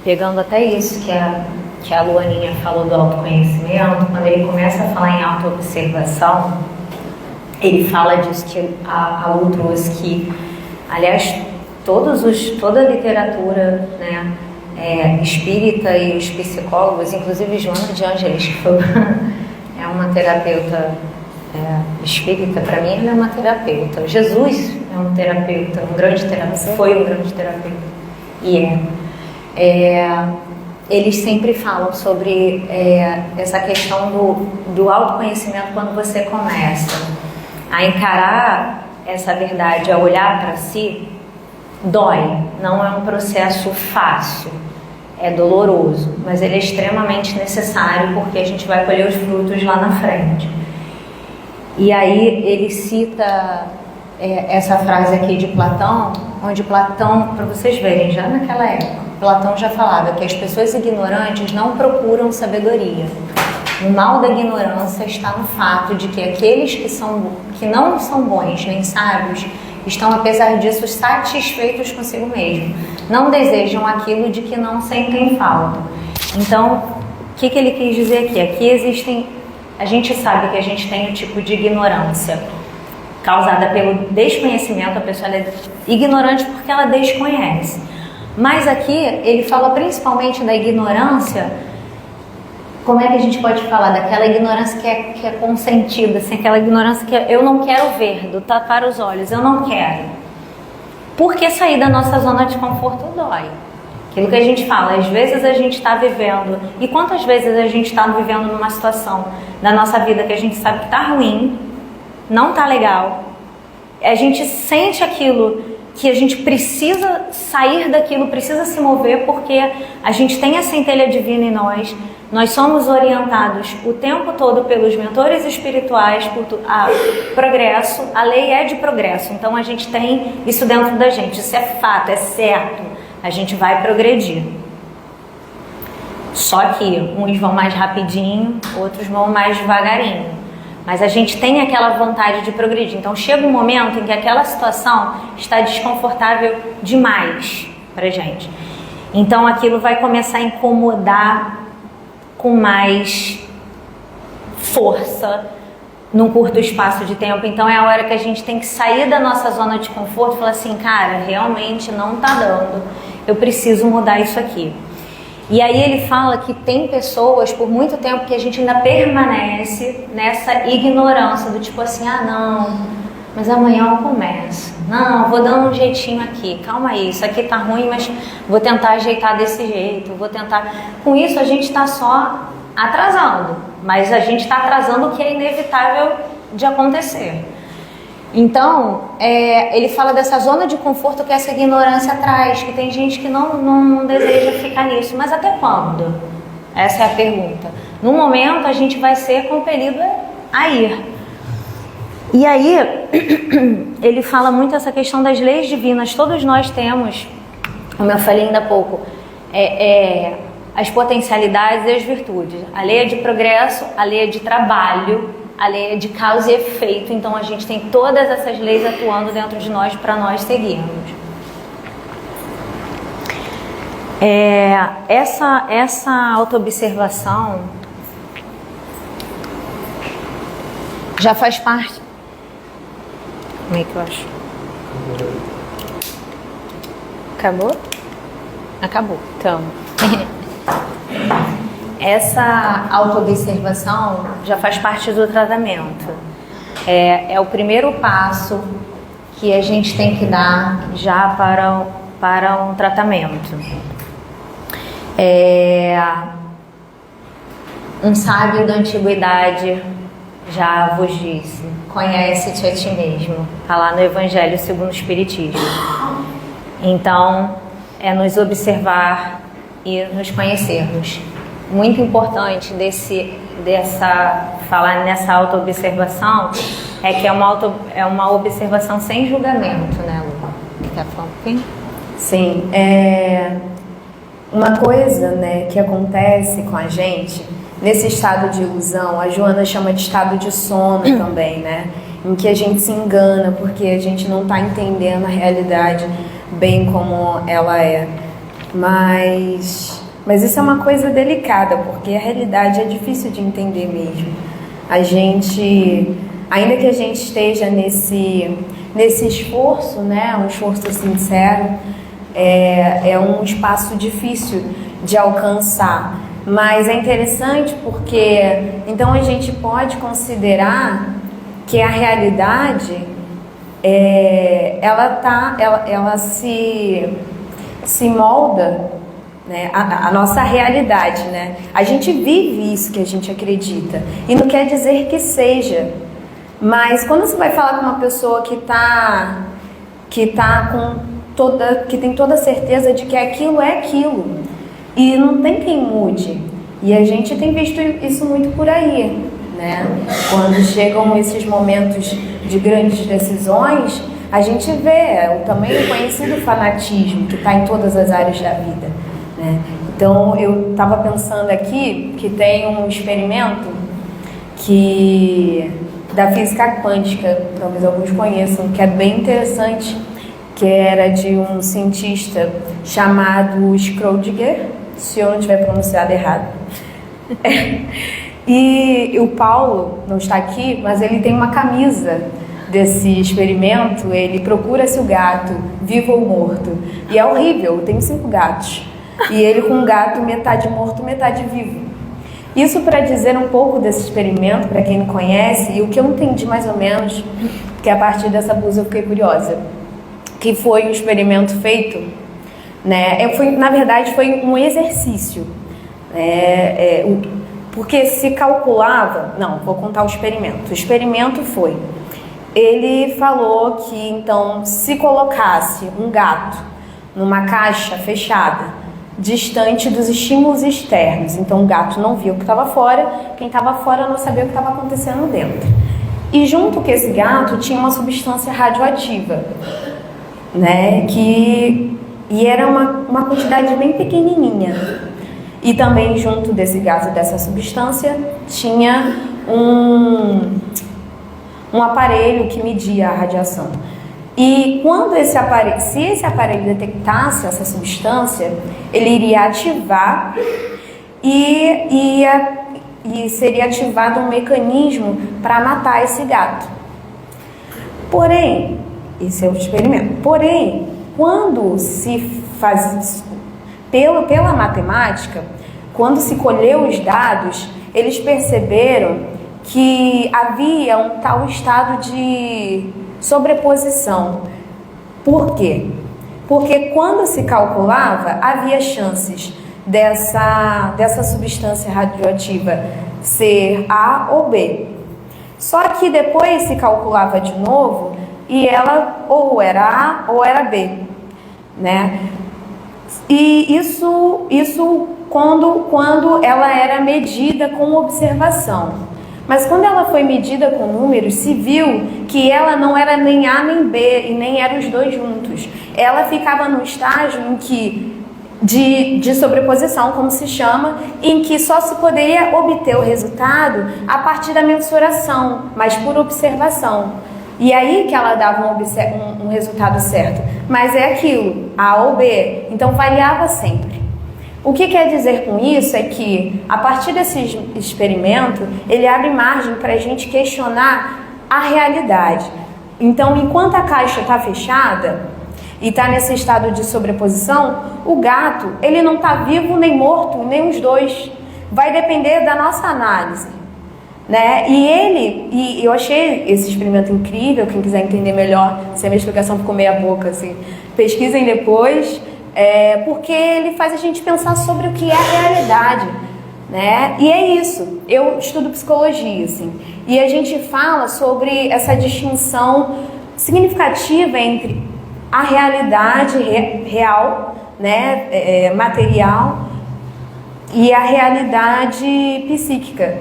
Speaker 2: pegando até isso que a Luaninha falou do autoconhecimento, quando ele começa a falar em autoobservação, ele fala disso que a Lu trouxe, que, aliás, toda a literatura, né, espírita e os psicólogos, inclusive Joana de Ângeles, que foi é uma terapeuta espírita, para mim ela é uma terapeuta. Jesus é um terapeuta, um grande terapeuta, foi um grande terapeuta, e eles sempre falam sobre essa questão do autoconhecimento. Quando você começa a encarar essa verdade, a olhar para si, dói, não é um processo fácil, é doloroso, mas ele é extremamente necessário, porque a gente vai colher os frutos lá na frente. E aí ele cita essa frase aqui de Platão, onde Platão, para vocês verem, já naquela época, Platão já falava que as pessoas ignorantes não procuram sabedoria. O mal da ignorância está no fato de que aqueles que não são bons nem sábios estão, apesar disso, satisfeitos consigo mesmo. Não desejam aquilo de que não sentem falta. Então, o que ele quis dizer aqui? Aqui existem... A gente sabe que a gente tem um tipo de ignorância causada pelo desconhecimento. A pessoa é ignorante porque ela desconhece. Mas aqui ele fala principalmente da ignorância. Como é que a gente pode falar? Daquela ignorância que é consentida, assim, aquela ignorância que eu não quero ver, do tapar os olhos, eu não quero. Porque sair da nossa zona de conforto dói. Aquilo que a gente fala, às vezes a gente está vivendo, e quantas vezes a gente está vivendo numa situação da nossa vida que a gente sabe que está ruim, não está legal, a gente sente aquilo, que a gente precisa sair daquilo, precisa se mover, porque a gente tem a centelha divina em nós somos orientados o tempo todo pelos mentores espirituais, a progresso, a lei é de progresso, então a gente tem isso dentro da gente, isso é fato, é certo, a gente vai progredir. Só que uns vão mais rapidinho, outros vão mais devagarinho. Mas a gente tem aquela vontade de progredir. Então chega um momento em que aquela situação está desconfortável demais pra gente. Então aquilo vai começar a incomodar com mais força num curto espaço de tempo. Então é a hora que a gente tem que sair da nossa zona de conforto e falar assim, cara, realmente não tá dando, eu preciso mudar isso aqui. E aí ele fala que tem pessoas por muito tempo que a gente ainda permanece nessa ignorância do tipo assim, ah não, mas amanhã eu começo, não, vou dando um jeitinho aqui, calma aí, isso aqui tá ruim, mas vou tentar ajeitar desse jeito, vou tentar. Com isso a gente está só atrasando, mas a gente está atrasando o que é inevitável de acontecer. Então, ele fala dessa zona de conforto que essa ignorância traz, que tem gente que não deseja ficar nisso, mas até quando? Essa é a pergunta. No momento, a gente vai ser compelido a ir. E aí, ele fala muito essa questão das leis divinas. Todos nós temos, como eu falei ainda há pouco, as potencialidades e as virtudes. A lei é de progresso, a lei é de trabalho, a lei é de causa e efeito. Então a gente tem todas essas leis atuando dentro de nós para nós seguirmos. Essa autoobservação já faz parte. Como é que eu acho? Acabou? Acabou. Então, essa autoobservação já faz parte do tratamento. É o primeiro passo que a gente tem que dar já para um tratamento. Um sábio da antiguidade já vos disse: conhece-te a ti mesmo. Está lá no Evangelho segundo o Espiritismo. Então, é nos observar e nos conhecermos. Muito importante falar nessa autoobservação é que é uma observação sem julgamento, né, Lu? Quer falar um pouquinho?
Speaker 3: Sim, uma coisa, né, que acontece com a gente nesse estado de ilusão, a Joana chama de estado de sono também, né, em que a gente se engana porque a gente não está entendendo a realidade bem como ela é. Mas isso é uma coisa delicada, porque a realidade é difícil de entender mesmo. A gente, ainda que a gente esteja nesse esforço, né, um esforço sincero, é um espaço difícil de alcançar. Mas é interessante porque então a gente pode considerar que a realidade ela se molda, né, a nossa realidade, né? A gente vive isso que a gente acredita e não quer dizer que seja, mas quando você vai falar com uma pessoa que tem toda a certeza de que aquilo é aquilo e não tem quem mude, e a gente tem visto isso muito por aí, né? Quando chegam esses momentos de grandes decisões, a gente vê o também conhecido fanatismo que está em todas as áreas da vida, né? Então eu estava pensando aqui que tem um experimento da física quântica, talvez alguns conheçam, que é bem interessante, que era de um cientista chamado Schrödinger, se eu não tiver pronunciado errado. E o Paulo não está aqui, mas ele tem uma camisa desse experimento. Ele procura se o gato vivo ou morto, e é horrível, eu tenho 5 gatos, e ele com um gato metade morto, metade vivo. Isso para dizer um pouco desse experimento, para quem não conhece, e o que eu entendi mais ou menos, que a partir dessa blusa eu fiquei curiosa, que foi um experimento feito, né? Na verdade foi um exercício, porque se calculava, não, vou contar o experimento. O experimento foi, ele falou que então se colocasse um gato numa caixa fechada, distante dos estímulos externos, então o gato não via o que estava fora, quem estava fora não sabia o que estava acontecendo dentro. E junto com esse gato tinha uma substância radioativa, né, e era uma quantidade bem pequenininha. E também junto desse gás e dessa substância tinha um aparelho que media a radiação. E quando se esse aparelho detectasse essa substância, ele iria ativar e seria ativado um mecanismo para matar esse gato. Porém, esse é o experimento. Porém, quando se faz pela matemática, quando se colheu os dados, eles perceberam que havia um tal estado de sobreposição. Por quê? Porque quando se calculava, havia chances dessa substância radioativa ser A ou B. Só que depois se calculava de novo e ela ou era A ou era B, né? E isso quando ela era medida com observação. Mas quando ela foi medida com números, se viu que ela não era nem A nem B e nem eram os dois juntos. Ela ficava num estágio em que de sobreposição, como se chama, em que só se poderia obter o resultado a partir da mensuração, mas por observação. E aí que ela dava um resultado certo. Mas é aquilo, A ou B. Então variava sempre. O que quer dizer com isso é que, a partir desse experimento, ele abre margem para a gente questionar a realidade. Então, enquanto a caixa está fechada e está nesse estado de sobreposição, o gato, ele não está vivo nem morto, nem os dois. Vai depender da nossa análise, né? E eu achei esse experimento incrível. Quem quiser entender melhor, se a minha explicação ficou meia boca, assim, pesquisem depois, porque ele faz a gente pensar sobre o que é a realidade, né? E é isso. Eu estudo psicologia, assim, e a gente fala sobre essa distinção significativa entre a realidade real, né, material, e a realidade psíquica.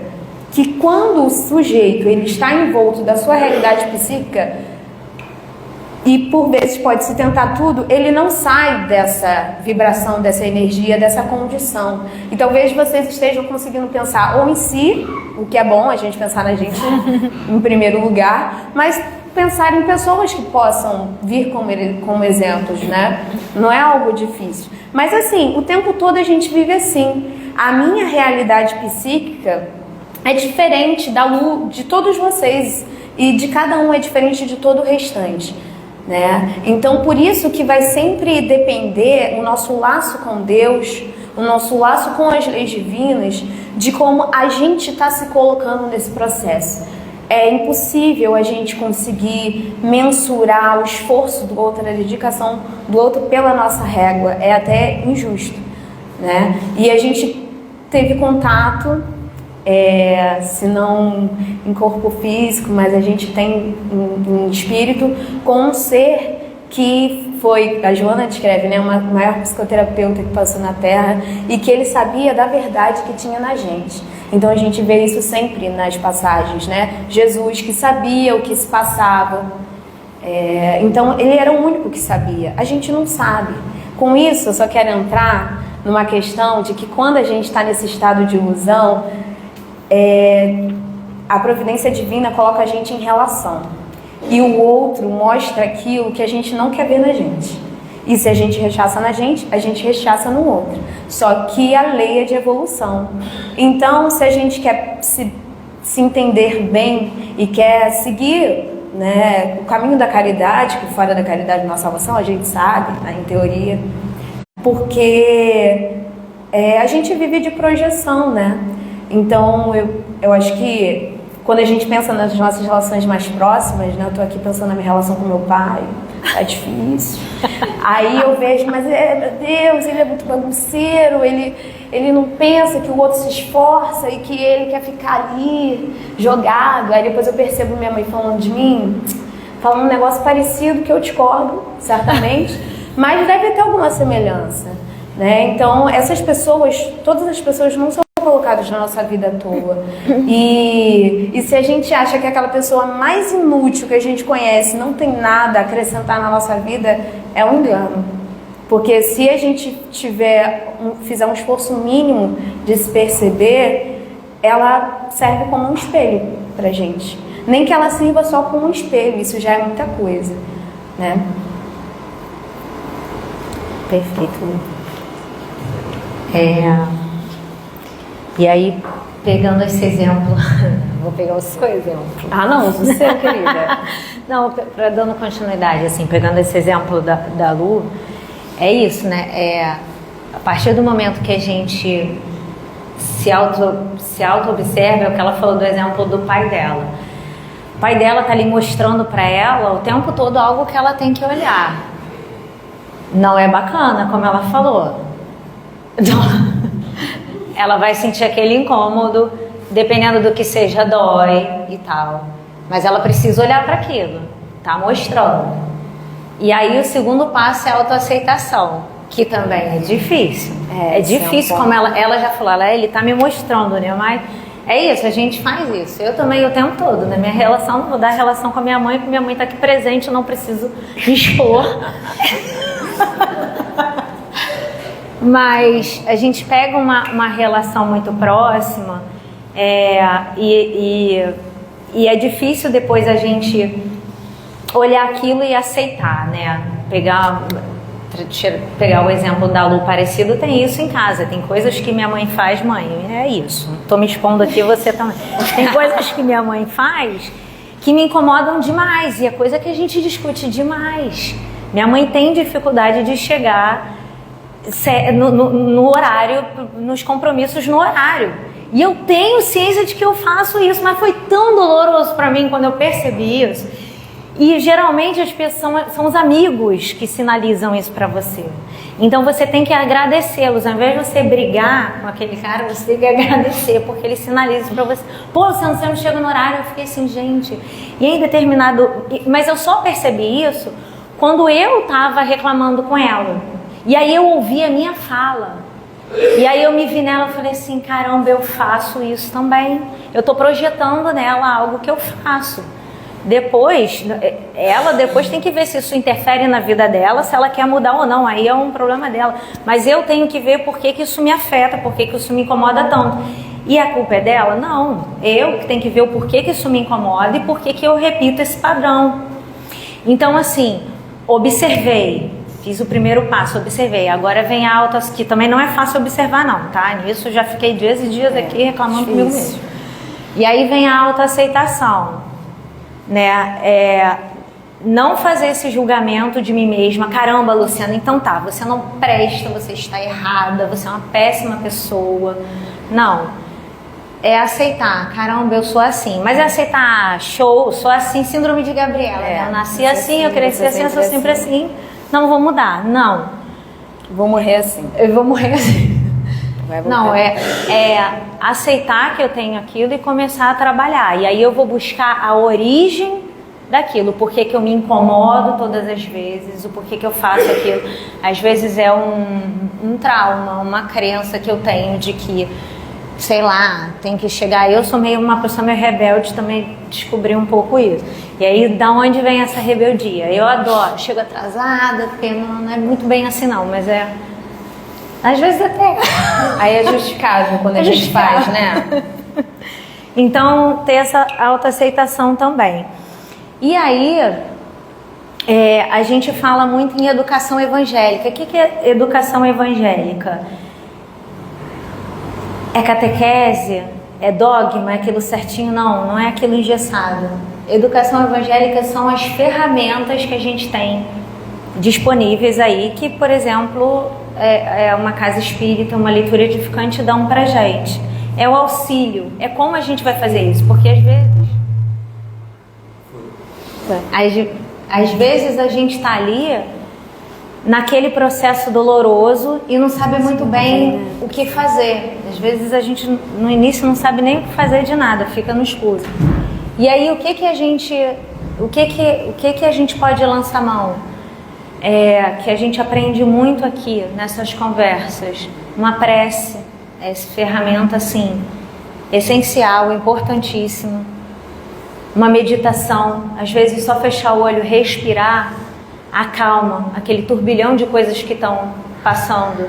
Speaker 3: Que quando o sujeito ele está envolto da sua realidade psíquica, e por vezes pode se tentar tudo, ele não sai dessa vibração, dessa energia, dessa condição. E talvez vocês estejam conseguindo pensar ou em si, o que é bom a gente pensar na gente em primeiro lugar, mas pensar em pessoas que possam vir como exemplos, né? Não é algo difícil. Mas assim, o tempo todo a gente vive assim. A minha realidade psíquica é diferente de todos vocês, e de cada um é diferente de todo o restante, né? Então, por isso que vai sempre depender o nosso laço com Deus, o nosso laço com as leis divinas, de como a gente está se colocando nesse processo. É impossível a gente conseguir mensurar o esforço do outro, a dedicação do outro pela nossa régua. É até injusto, né? E a gente teve contato, se não em corpo físico, mas a gente tem em espírito, com um ser que foi, a Joana descreve, né, uma maior psicoterapeuta que passou na Terra, e que ele sabia da verdade que tinha na gente. Então a gente vê isso sempre nas passagens, né? Jesus, que sabia o que se passava. Então ele era o único que sabia. A gente não sabe. Com isso, eu só quero entrar numa questão de que quando a gente está nesse estado de ilusão, a providência divina coloca a gente em relação. E o outro mostra aquilo que a gente não quer ver na gente. E se a gente rechaça na gente, a gente rechaça no outro. Só que a lei é de evolução. Então, se a gente quer se entender bem e quer seguir, né, o caminho da caridade, que fora da caridade não há salvação, a gente sabe, né, em teoria, porque a gente vive de projeção, né? Então, eu acho que quando a gente pensa nas nossas relações mais próximas, né? Eu tô aqui pensando na minha relação com meu pai, é difícil. Aí eu vejo, mas meu Deus, ele é muito bagunceiro, ele não pensa que o outro se esforça e que ele quer ficar ali, jogado. Aí depois eu percebo minha mãe falando de mim, falando um negócio parecido, que eu discordo, certamente, mas deve ter alguma semelhança, né? Então, essas pessoas, todas as pessoas não são colocados na nossa vida à toa. E se a gente acha que aquela pessoa mais inútil que a gente conhece não tem nada a acrescentar na nossa vida, é um engano. Porque se a gente fizer um esforço mínimo de se perceber, ela serve como um espelho pra gente. Nem que ela sirva só como um espelho, isso já é muita coisa, né?
Speaker 2: Perfeito. E aí, pegando esse exemplo, vou pegar o seu exemplo.
Speaker 3: Ah, não, o seu, querida.
Speaker 2: Não, dando continuidade, assim, pegando esse exemplo da Lu, é isso, né? A partir do momento que a gente se auto-observa, é o que ela falou do exemplo do pai dela. O pai dela tá ali mostrando para ela o tempo todo algo que ela tem que olhar. Não é bacana, como ela falou. Ela vai sentir aquele incômodo, dependendo do que seja, dói e tal. Mas ela precisa olhar para aquilo, tá mostrando. E aí o segundo passo é a autoaceitação, que também é difícil. É difícil, como ela já falou, ele tá me mostrando, né? Mas é isso, a gente faz isso. Eu também o tempo todo, né? Minha relação, vou dar relação com a minha mãe, porque minha mãe tá aqui presente, eu não preciso me expor. Mas a gente pega uma relação muito próxima e é difícil depois a gente olhar aquilo e aceitar, né? Pegar o exemplo da Lu Parecido, tem isso em casa. Tem coisas que minha mãe faz, mãe, é isso. Tô me expondo aqui, você também. Tem coisas que minha mãe faz que me incomodam demais. E é coisa que a gente discute demais. Minha mãe tem dificuldade de chegar no horário, nos compromissos no horário. E eu tenho ciência de que eu faço isso, mas foi tão doloroso para mim quando eu percebi isso. E geralmente as pessoas são os amigos que sinalizam isso para você. Então você tem que agradecê-los. Ao invés de você brigar com aquele cara, você tem que agradecer, porque ele sinaliza isso para você. Pô, você não chega no horário. Eu fiquei assim, gente. E em determinado... Mas eu só percebi isso quando eu estava reclamando com ela. E aí eu ouvi a minha fala. E aí eu me vi nela e falei assim, caramba, eu faço isso também. Eu estou projetando nela algo que eu faço. Depois, ela depois tem que ver se isso interfere na vida dela, se ela quer mudar ou não, aí é um problema dela. Mas eu tenho que ver por que isso me afeta, por que isso me incomoda tanto. E a culpa é dela? Não. Eu que tenho que ver o porquê que isso me incomoda e por que eu repito esse padrão. Então, assim, observei, fiz o primeiro passo, observei. Agora vem a que também não é fácil observar não, tá? Nisso eu já fiquei dias e dias aqui reclamando comigo mesmo. E aí vem a autoaceitação. Né? Não fazer esse julgamento de mim mesma. Caramba, Luciana, então tá, você não presta, você está errada, você é uma péssima pessoa. Não, é aceitar. Caramba, eu sou assim. Mas é aceitar, show, sou assim, síndrome de Gabriela, né? Eu nasci assim, eu cresci assim, eu sou sempre assim. Não vou mudar, não.
Speaker 3: Vou morrer assim.
Speaker 2: Eu vou morrer assim. Não, é aceitar que eu tenho aquilo e começar a trabalhar. E aí eu vou buscar a origem daquilo, por que eu me incomodo todas as vezes, o porquê que eu faço aquilo. Às vezes é um trauma, uma crença que eu tenho de que, sei lá, tem que chegar... Eu sou uma pessoa meio rebelde, também descobri um pouco isso. E aí, da onde vem essa rebeldia? Eu adoro, chego atrasada, porque não é muito bem assim não, mas às vezes até...
Speaker 3: Aí é justificável quando a gente faz, né?
Speaker 2: Então, ter essa autoaceitação também. E aí, a gente fala muito em educação evangélica. O que é educação evangélica? É catequese? É dogma? É aquilo certinho? Não é aquilo engessado. Educação evangélica são as ferramentas que a gente tem disponíveis aí, que, por exemplo... uma casa espírita, uma leitura edificante dão pra gente. É o auxílio, é como a gente vai fazer isso, porque às vezes a gente está ali naquele processo doloroso e não sabe muito bem o que fazer. Às vezes a gente no início não sabe nem o que fazer de nada, fica no escuro. E aí o que a gente pode lançar mão? Que a gente aprende muito aqui nessas conversas. Uma prece, essa ferramenta assim, essencial, importantíssima. Uma meditação, às vezes só fechar o olho, respirar, acalma aquele turbilhão de coisas que estão passando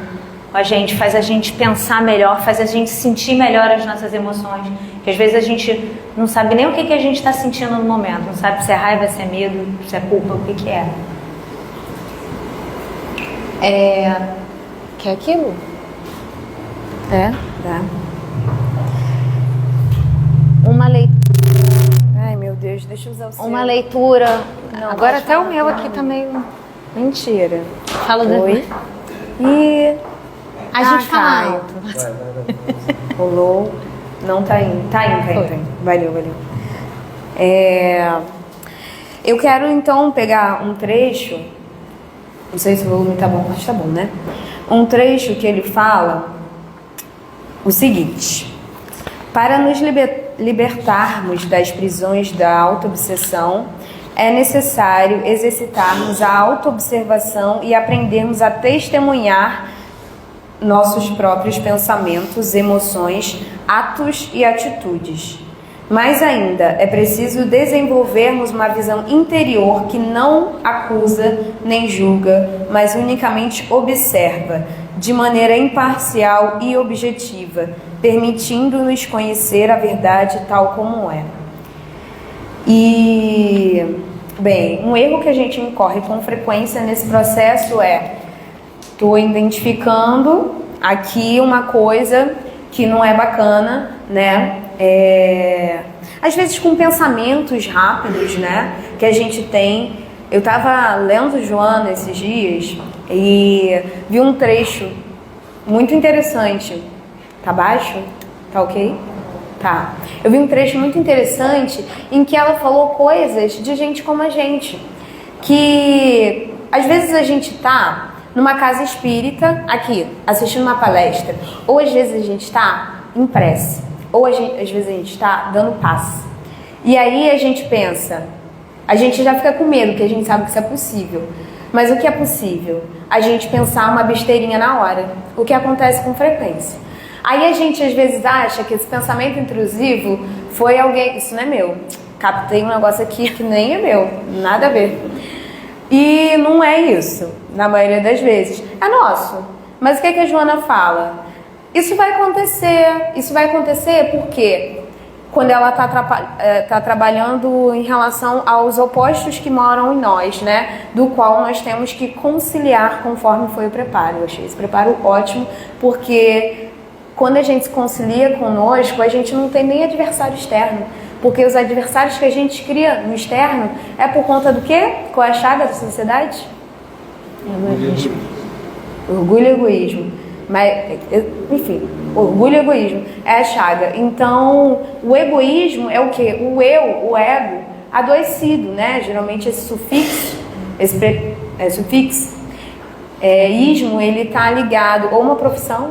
Speaker 2: com a gente, faz a gente pensar melhor, faz a gente sentir melhor as nossas emoções, que às vezes a gente não sabe nem o que a gente está sentindo no momento, não sabe se é raiva, se é medo, se é culpa, o que é. Que é aquilo?
Speaker 3: Dá.
Speaker 2: Uma leitura.
Speaker 3: Ai, meu Deus, deixa eu usar o seu.
Speaker 2: Uma leitura.
Speaker 3: Não,
Speaker 2: agora até o
Speaker 3: falar,
Speaker 2: meu
Speaker 3: não.
Speaker 2: aqui tá meio...
Speaker 3: Mentira.
Speaker 2: Fala do...
Speaker 3: Oi. E...
Speaker 2: A gente fala
Speaker 3: Caio.
Speaker 2: alto.
Speaker 3: Rolou. Não tá indo. Tá indo. Valeu. Eu quero então pegar um trecho. Não sei se o volume tá bom, mas tá bom, né? Um trecho que ele fala o seguinte: para nos libertarmos das prisões da autoobsessão, é necessário exercitarmos a autoobservação e aprendermos a testemunhar nossos próprios pensamentos, emoções, atos e atitudes. Mais ainda, é preciso desenvolvermos uma visão interior que não acusa nem julga, mas unicamente observa, de maneira imparcial e objetiva, permitindo-nos conhecer a verdade tal como é. E, bem, um erro que a gente incorre com frequência nesse processo é: estou identificando aqui uma coisa que não é bacana, né? Às vezes com pensamentos rápidos, né? Que a gente tem. Eu estava lendo Joana esses dias e vi um trecho muito interessante. Tá baixo? Tá ok? Tá. Eu vi um trecho muito interessante em que ela falou coisas de gente como a gente. Que às vezes a gente tá numa casa espírita, aqui, assistindo uma palestra, ou às vezes a gente tá em prece, ou às vezes a gente tá dando passe. E aí a gente pensa, a gente já fica com medo, porque a gente sabe que isso é possível. Mas o que é possível? A gente pensar uma besteirinha na hora, o que acontece com frequência. Aí a gente às vezes acha que esse pensamento intrusivo foi alguém, isso não é meu, captei um negócio aqui que nem é meu, nada a ver. E não é isso, na maioria das vezes, é nosso. Mas o que a Joana fala? Isso vai acontecer porque quando ela está trabalhando em relação aos opostos que moram em nós, né? Do qual nós temos que conciliar conforme foi o preparo. Eu achei esse preparo ótimo, porque quando a gente se concilia conosco, a gente não tem nem adversário externo. Porque os adversários que a gente cria no externo é por conta do quê? Qual é a chaga da sociedade? Orgulho e egoísmo. Mas, enfim, orgulho e egoísmo é a chaga. Então, o egoísmo é o quê? O eu, o ego, adoecido, né? Geralmente esse sufixo, ismo, ele tá ligado ou a uma profissão,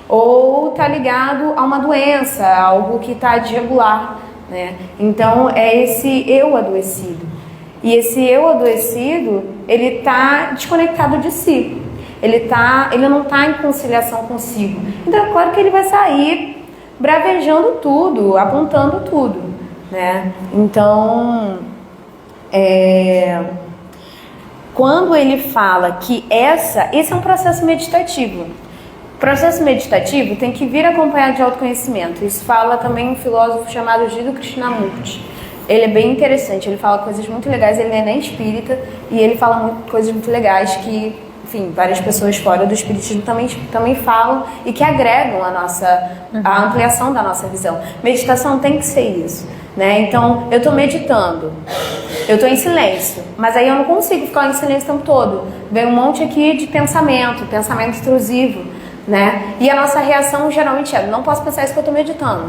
Speaker 3: ou tá ligado a uma doença, algo que tá desregular, né? Então, é esse eu adoecido. E esse eu adoecido, ele tá desconectado de si. Ele não está em conciliação consigo. Então é claro que ele vai sair bravejando tudo, apontando tudo, né? Então, quando ele fala que esse é um processo meditativo. O processo meditativo tem que vir acompanhado de autoconhecimento. Isso fala também um filósofo chamado Jiddu Krishnamurti. Ele é bem interessante, ele fala coisas muito legais, ele não é nem espírita, e ele fala coisas muito legais que, enfim, várias pessoas fora do espiritismo também falam e que agregam a ampliação da nossa visão. Meditação tem que ser isso, né? Então, eu estou meditando, eu estou em silêncio, mas aí eu não consigo ficar em silêncio o tempo todo. Vem um monte aqui de pensamento intrusivo, né? E a nossa reação geralmente é: não posso pensar isso que eu estou meditando.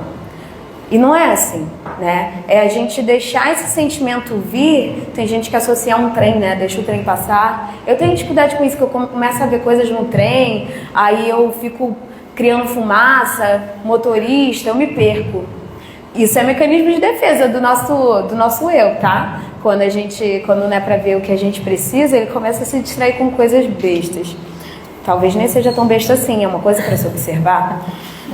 Speaker 3: E não é assim, né? É a gente deixar esse sentimento vir. Tem gente que associa a um trem, né? Deixa o trem passar. Eu tenho dificuldade com isso, que eu começo a ver coisas no trem, aí eu fico criando fumaça, motorista, eu me perco. Isso é mecanismo de defesa do nosso eu, tá? Quando não é pra ver o que a gente precisa, ele começa a se distrair com coisas bestas. Talvez nem seja tão besta assim, é uma coisa para se observar.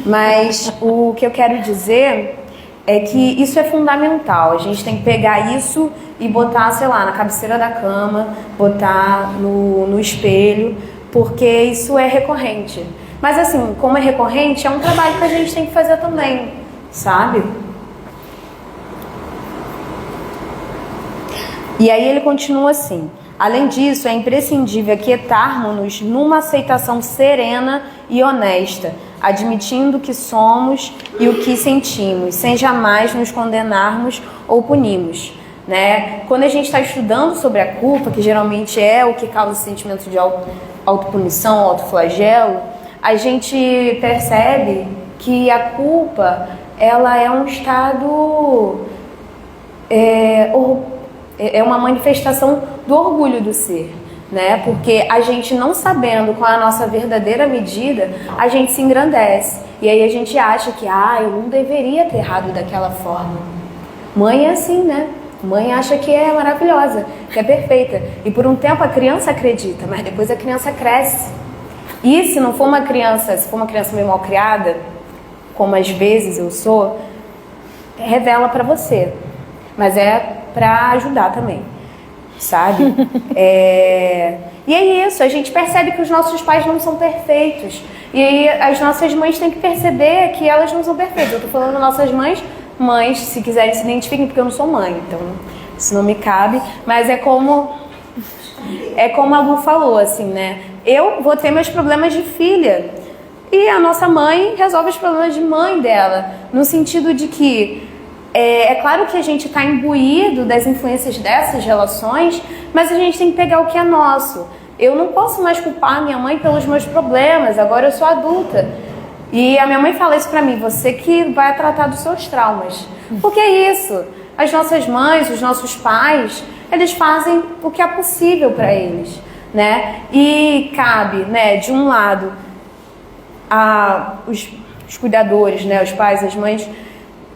Speaker 3: Mas o que eu quero dizer é que isso é fundamental. A gente tem que pegar isso e botar, sei lá, na cabeceira da cama, botar no espelho, porque isso é recorrente. Mas assim, como é recorrente, é um trabalho que a gente tem que fazer também, sabe? E aí ele continua assim: além disso, é imprescindível aquietarmos-nos numa aceitação serena e honesta, admitindo o que somos e o que sentimos, sem jamais nos condenarmos ou punirmos, né? Quando a gente está estudando sobre a culpa, que geralmente é o que causa sentimento de autopunição, autoflagelo, a gente percebe que a culpa, ela é um estado, é uma manifestação do orgulho do ser, né? Porque a gente, não sabendo qual é a nossa verdadeira medida, a gente se engrandece. E aí a gente acha que, eu não deveria ter errado daquela forma. Mãe é assim, né? Mãe acha que é maravilhosa, que é perfeita. E por um tempo a criança acredita, mas depois a criança cresce. E se não for uma criança, se for uma criança meio mal criada, como às vezes eu sou, revela pra você. Mas é pra ajudar também, sabe? E é isso, a gente percebe que os nossos pais não são perfeitos. E aí as nossas mães têm que perceber que elas não são perfeitas. Eu tô falando nossas mães, se quiserem se identifiquem, porque eu não sou mãe, então isso não me cabe. Mas é como a Lu falou, assim, né? Eu vou ter meus problemas de filha e a nossa mãe resolve os problemas de mãe dela. No sentido de que é claro que a gente está imbuído das influências dessas relações, mas a gente tem que pegar o que é nosso. Eu não posso mais culpar a minha mãe pelos meus problemas, agora eu sou adulta. E a minha mãe fala isso pra mim, você que vai tratar dos seus traumas. Porque é isso, as nossas mães, os nossos pais, eles fazem o que é possível para eles, né? E cabe, né, de um lado, os cuidadores, né, os pais, as mães,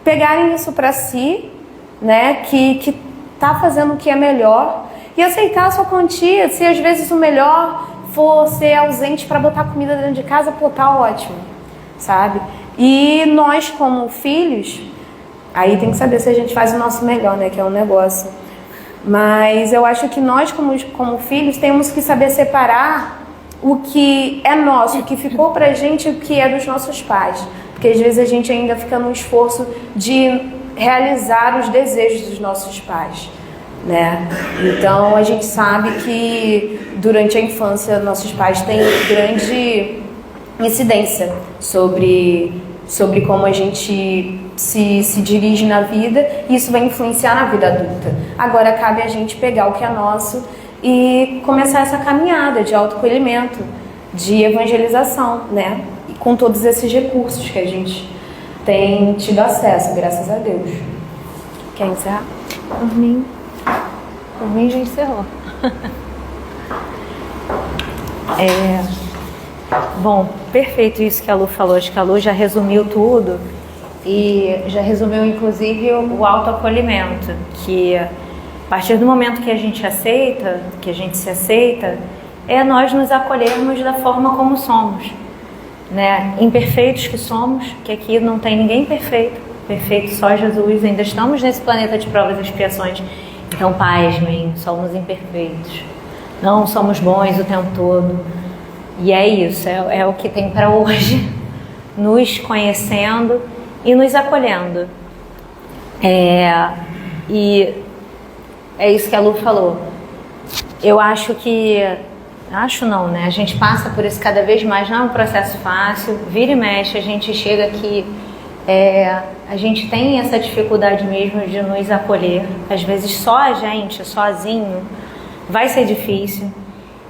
Speaker 3: pegarem isso para si, né, que tá fazendo o que é melhor e aceitar a sua quantia. Se às vezes o melhor for ser ausente para botar comida dentro de casa, pô, tá ótimo, sabe? E nós como filhos, aí tem que saber se a gente faz o nosso melhor, né, que é um negócio. Mas eu acho que nós como filhos temos que saber separar o que é nosso, o que ficou pra gente e o que é dos nossos pais. Porque às vezes a gente ainda fica no esforço de realizar os desejos dos nossos pais, né? Então a gente sabe que durante a infância nossos pais têm grande incidência sobre como a gente se dirige na vida, e isso vai influenciar na vida adulta. Agora cabe a gente pegar o que é nosso e começar essa caminhada de autoacolhimento, de evangelização, né? E com todos esses recursos que a gente tem tido acesso, graças a Deus. Quer encerrar?
Speaker 2: Por mim já encerrou.
Speaker 5: Bom, perfeito isso que a Lu falou. Acho que a Lu já resumiu tudo e já resumiu inclusive o autoacolhimento, que a partir do momento que a gente aceita, que a gente se aceita, é nós nos acolhermos da forma como somos, né? Imperfeitos que somos, que aqui não tem ninguém perfeito, perfeito só Jesus, ainda estamos nesse planeta de provas e expiações, então pasmem, somos imperfeitos, não somos bons o tempo todo. E é isso, é o que tem para hoje, nos conhecendo e nos acolhendo. E é isso que a Lu falou. Eu acho que... Acho não, né? A gente passa por isso cada vez mais, não é um processo fácil, vira e mexe, a gente chega aqui, a gente tem essa dificuldade mesmo de nos acolher. Às vezes só a gente, sozinho, vai ser difícil.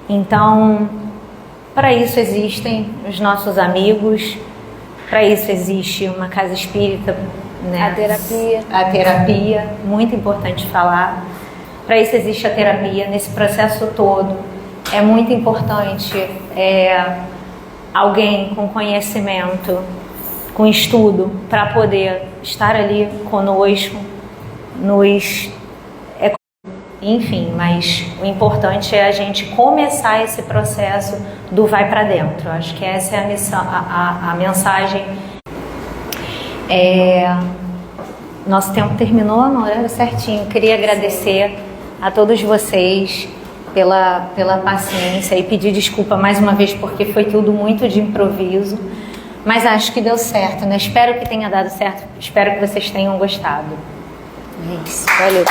Speaker 5: Então... Para isso existem os nossos amigos, para isso existe uma casa espírita, né? A terapia, muito importante falar. Para isso existe a terapia, nesse processo todo. É muito importante alguém com conhecimento, com estudo, para poder estar ali conosco, enfim, mas o importante é a gente começar esse processo do vai para dentro. Acho que essa é a missão, a mensagem. Nosso tempo terminou no horário certinho. Queria agradecer a todos vocês pela paciência e pedir desculpa mais uma vez porque foi tudo muito de improviso, mas acho que deu certo, né? Espero que tenha dado certo, espero que vocês tenham gostado. É isso, valeu.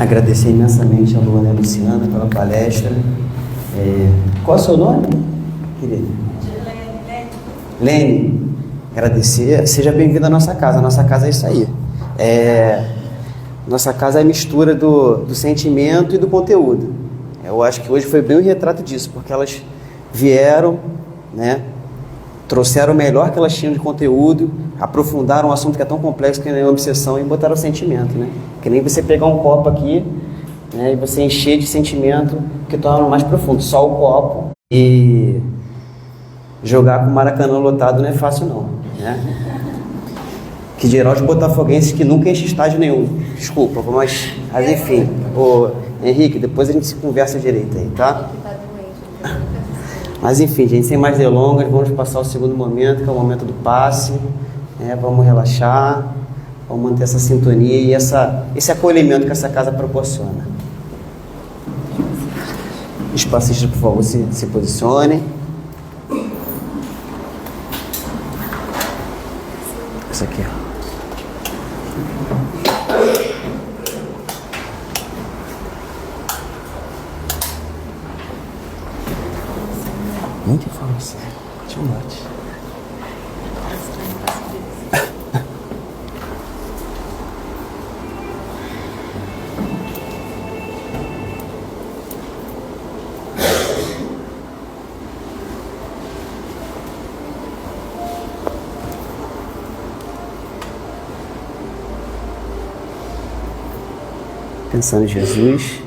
Speaker 1: Agradecer imensamente a Luana e a Luciana pela palestra. Qual é o seu nome, querida? Lene. Agradecer. Seja bem-vindo à nossa casa. A nossa casa é isso aí. Nossa casa é a mistura do sentimento e do conteúdo. Eu acho que hoje foi bem o retrato disso, porque elas vieram, né? Trouxeram o melhor que elas tinham de conteúdo, aprofundaram um assunto que é tão complexo que é uma obsessão e botaram o sentimento, né? Que nem você pegar um copo aqui, né, e você encher de sentimento que torna mais profundo. Só o copo e jogar com o Maracanã lotado não é fácil não, né?
Speaker 6: Que dirá os botafoguenses que nunca enche estádio nenhum. Desculpa, mas enfim. Ô, Henrique, depois a gente se conversa direito aí, tá? Mas enfim, gente, sem mais delongas, vamos passar o segundo momento, que é o momento do passe. Vamos relaxar, vamos manter essa sintonia e esse acolhimento que essa casa proporciona. Os passistas, por favor, se posicionem. Isso aqui, ó. Muita informação. Too much. Pensando em Jesus.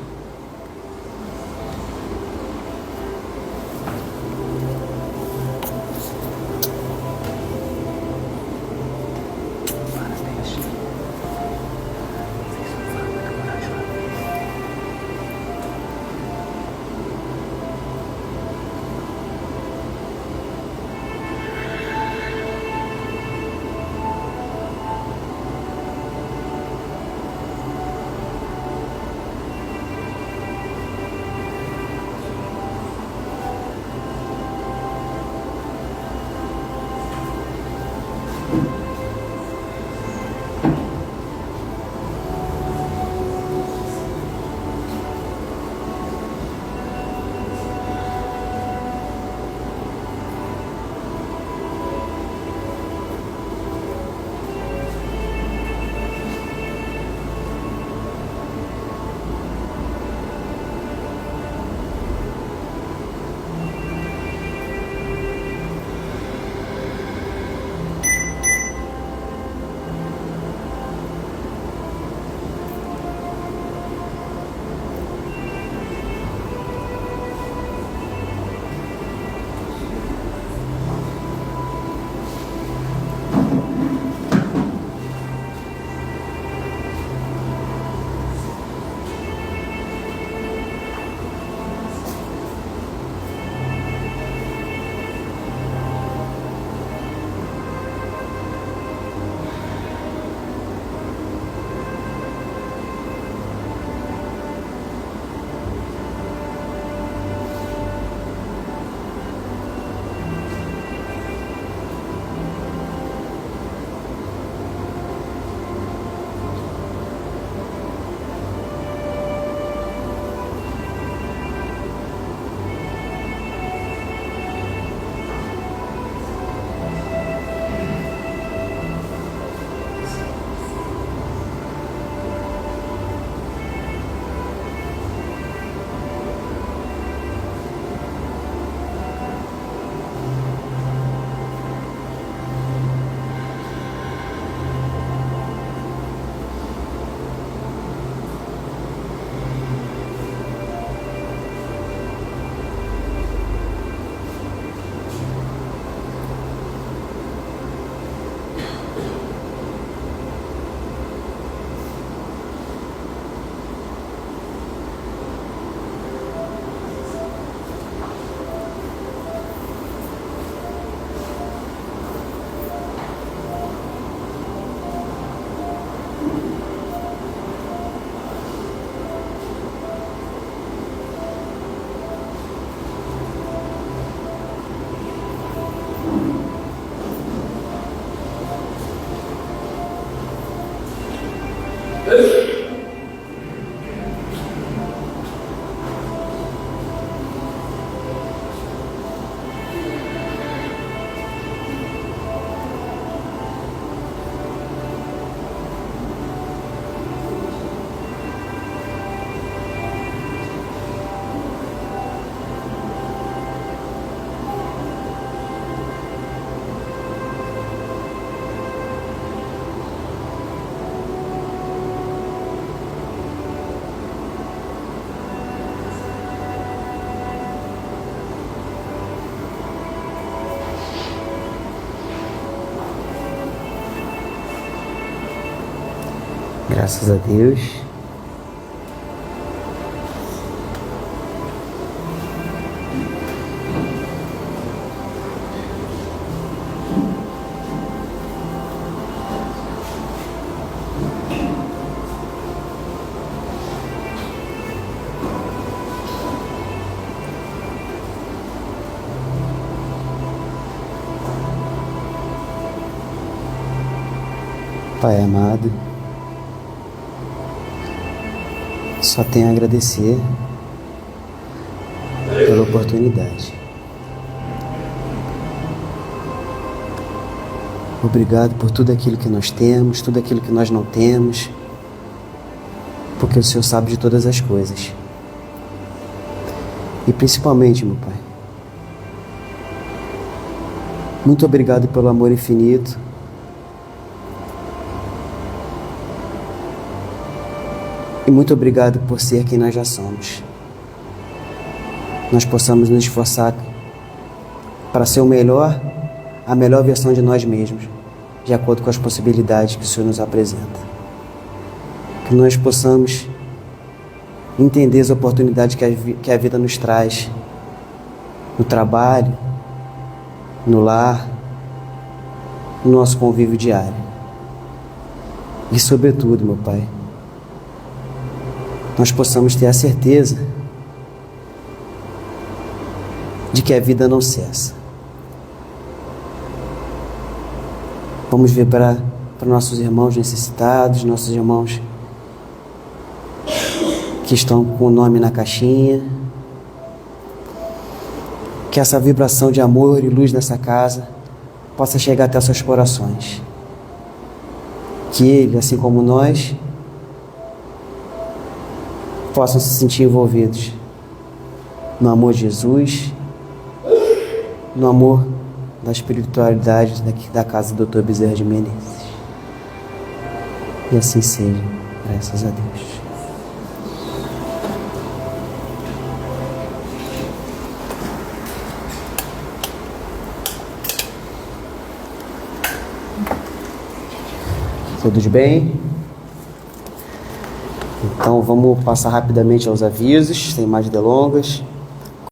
Speaker 6: Graças a Deus. Pai amado, só tenho a agradecer pela oportunidade. Obrigado por tudo aquilo que nós temos, tudo aquilo que nós não temos, porque o Senhor sabe de todas as coisas. E principalmente, meu Pai, muito obrigado pelo amor infinito, e muito obrigado por ser quem nós já somos. Nós possamos nos esforçar para ser a melhor versão de nós mesmos, de acordo com as possibilidades que o Senhor nos apresenta. Que nós possamos entender as oportunidades que a vida nos traz, no trabalho, no lar, no nosso convívio diário. E sobretudo, meu Pai, nós possamos ter a certeza de que a vida não cessa. Vamos ver para nossos irmãos necessitados, nossos irmãos que estão com o nome na caixinha. Que essa vibração de amor e luz nessa casa possa chegar até seus corações. Que ele, assim como nós, possam se sentir envolvidos no amor de Jesus, no amor da espiritualidade da casa do Dr. Bezerra de Menezes. E assim seja, graças a Deus. Todos bem? Então vamos passar rapidamente aos avisos, sem mais delongas.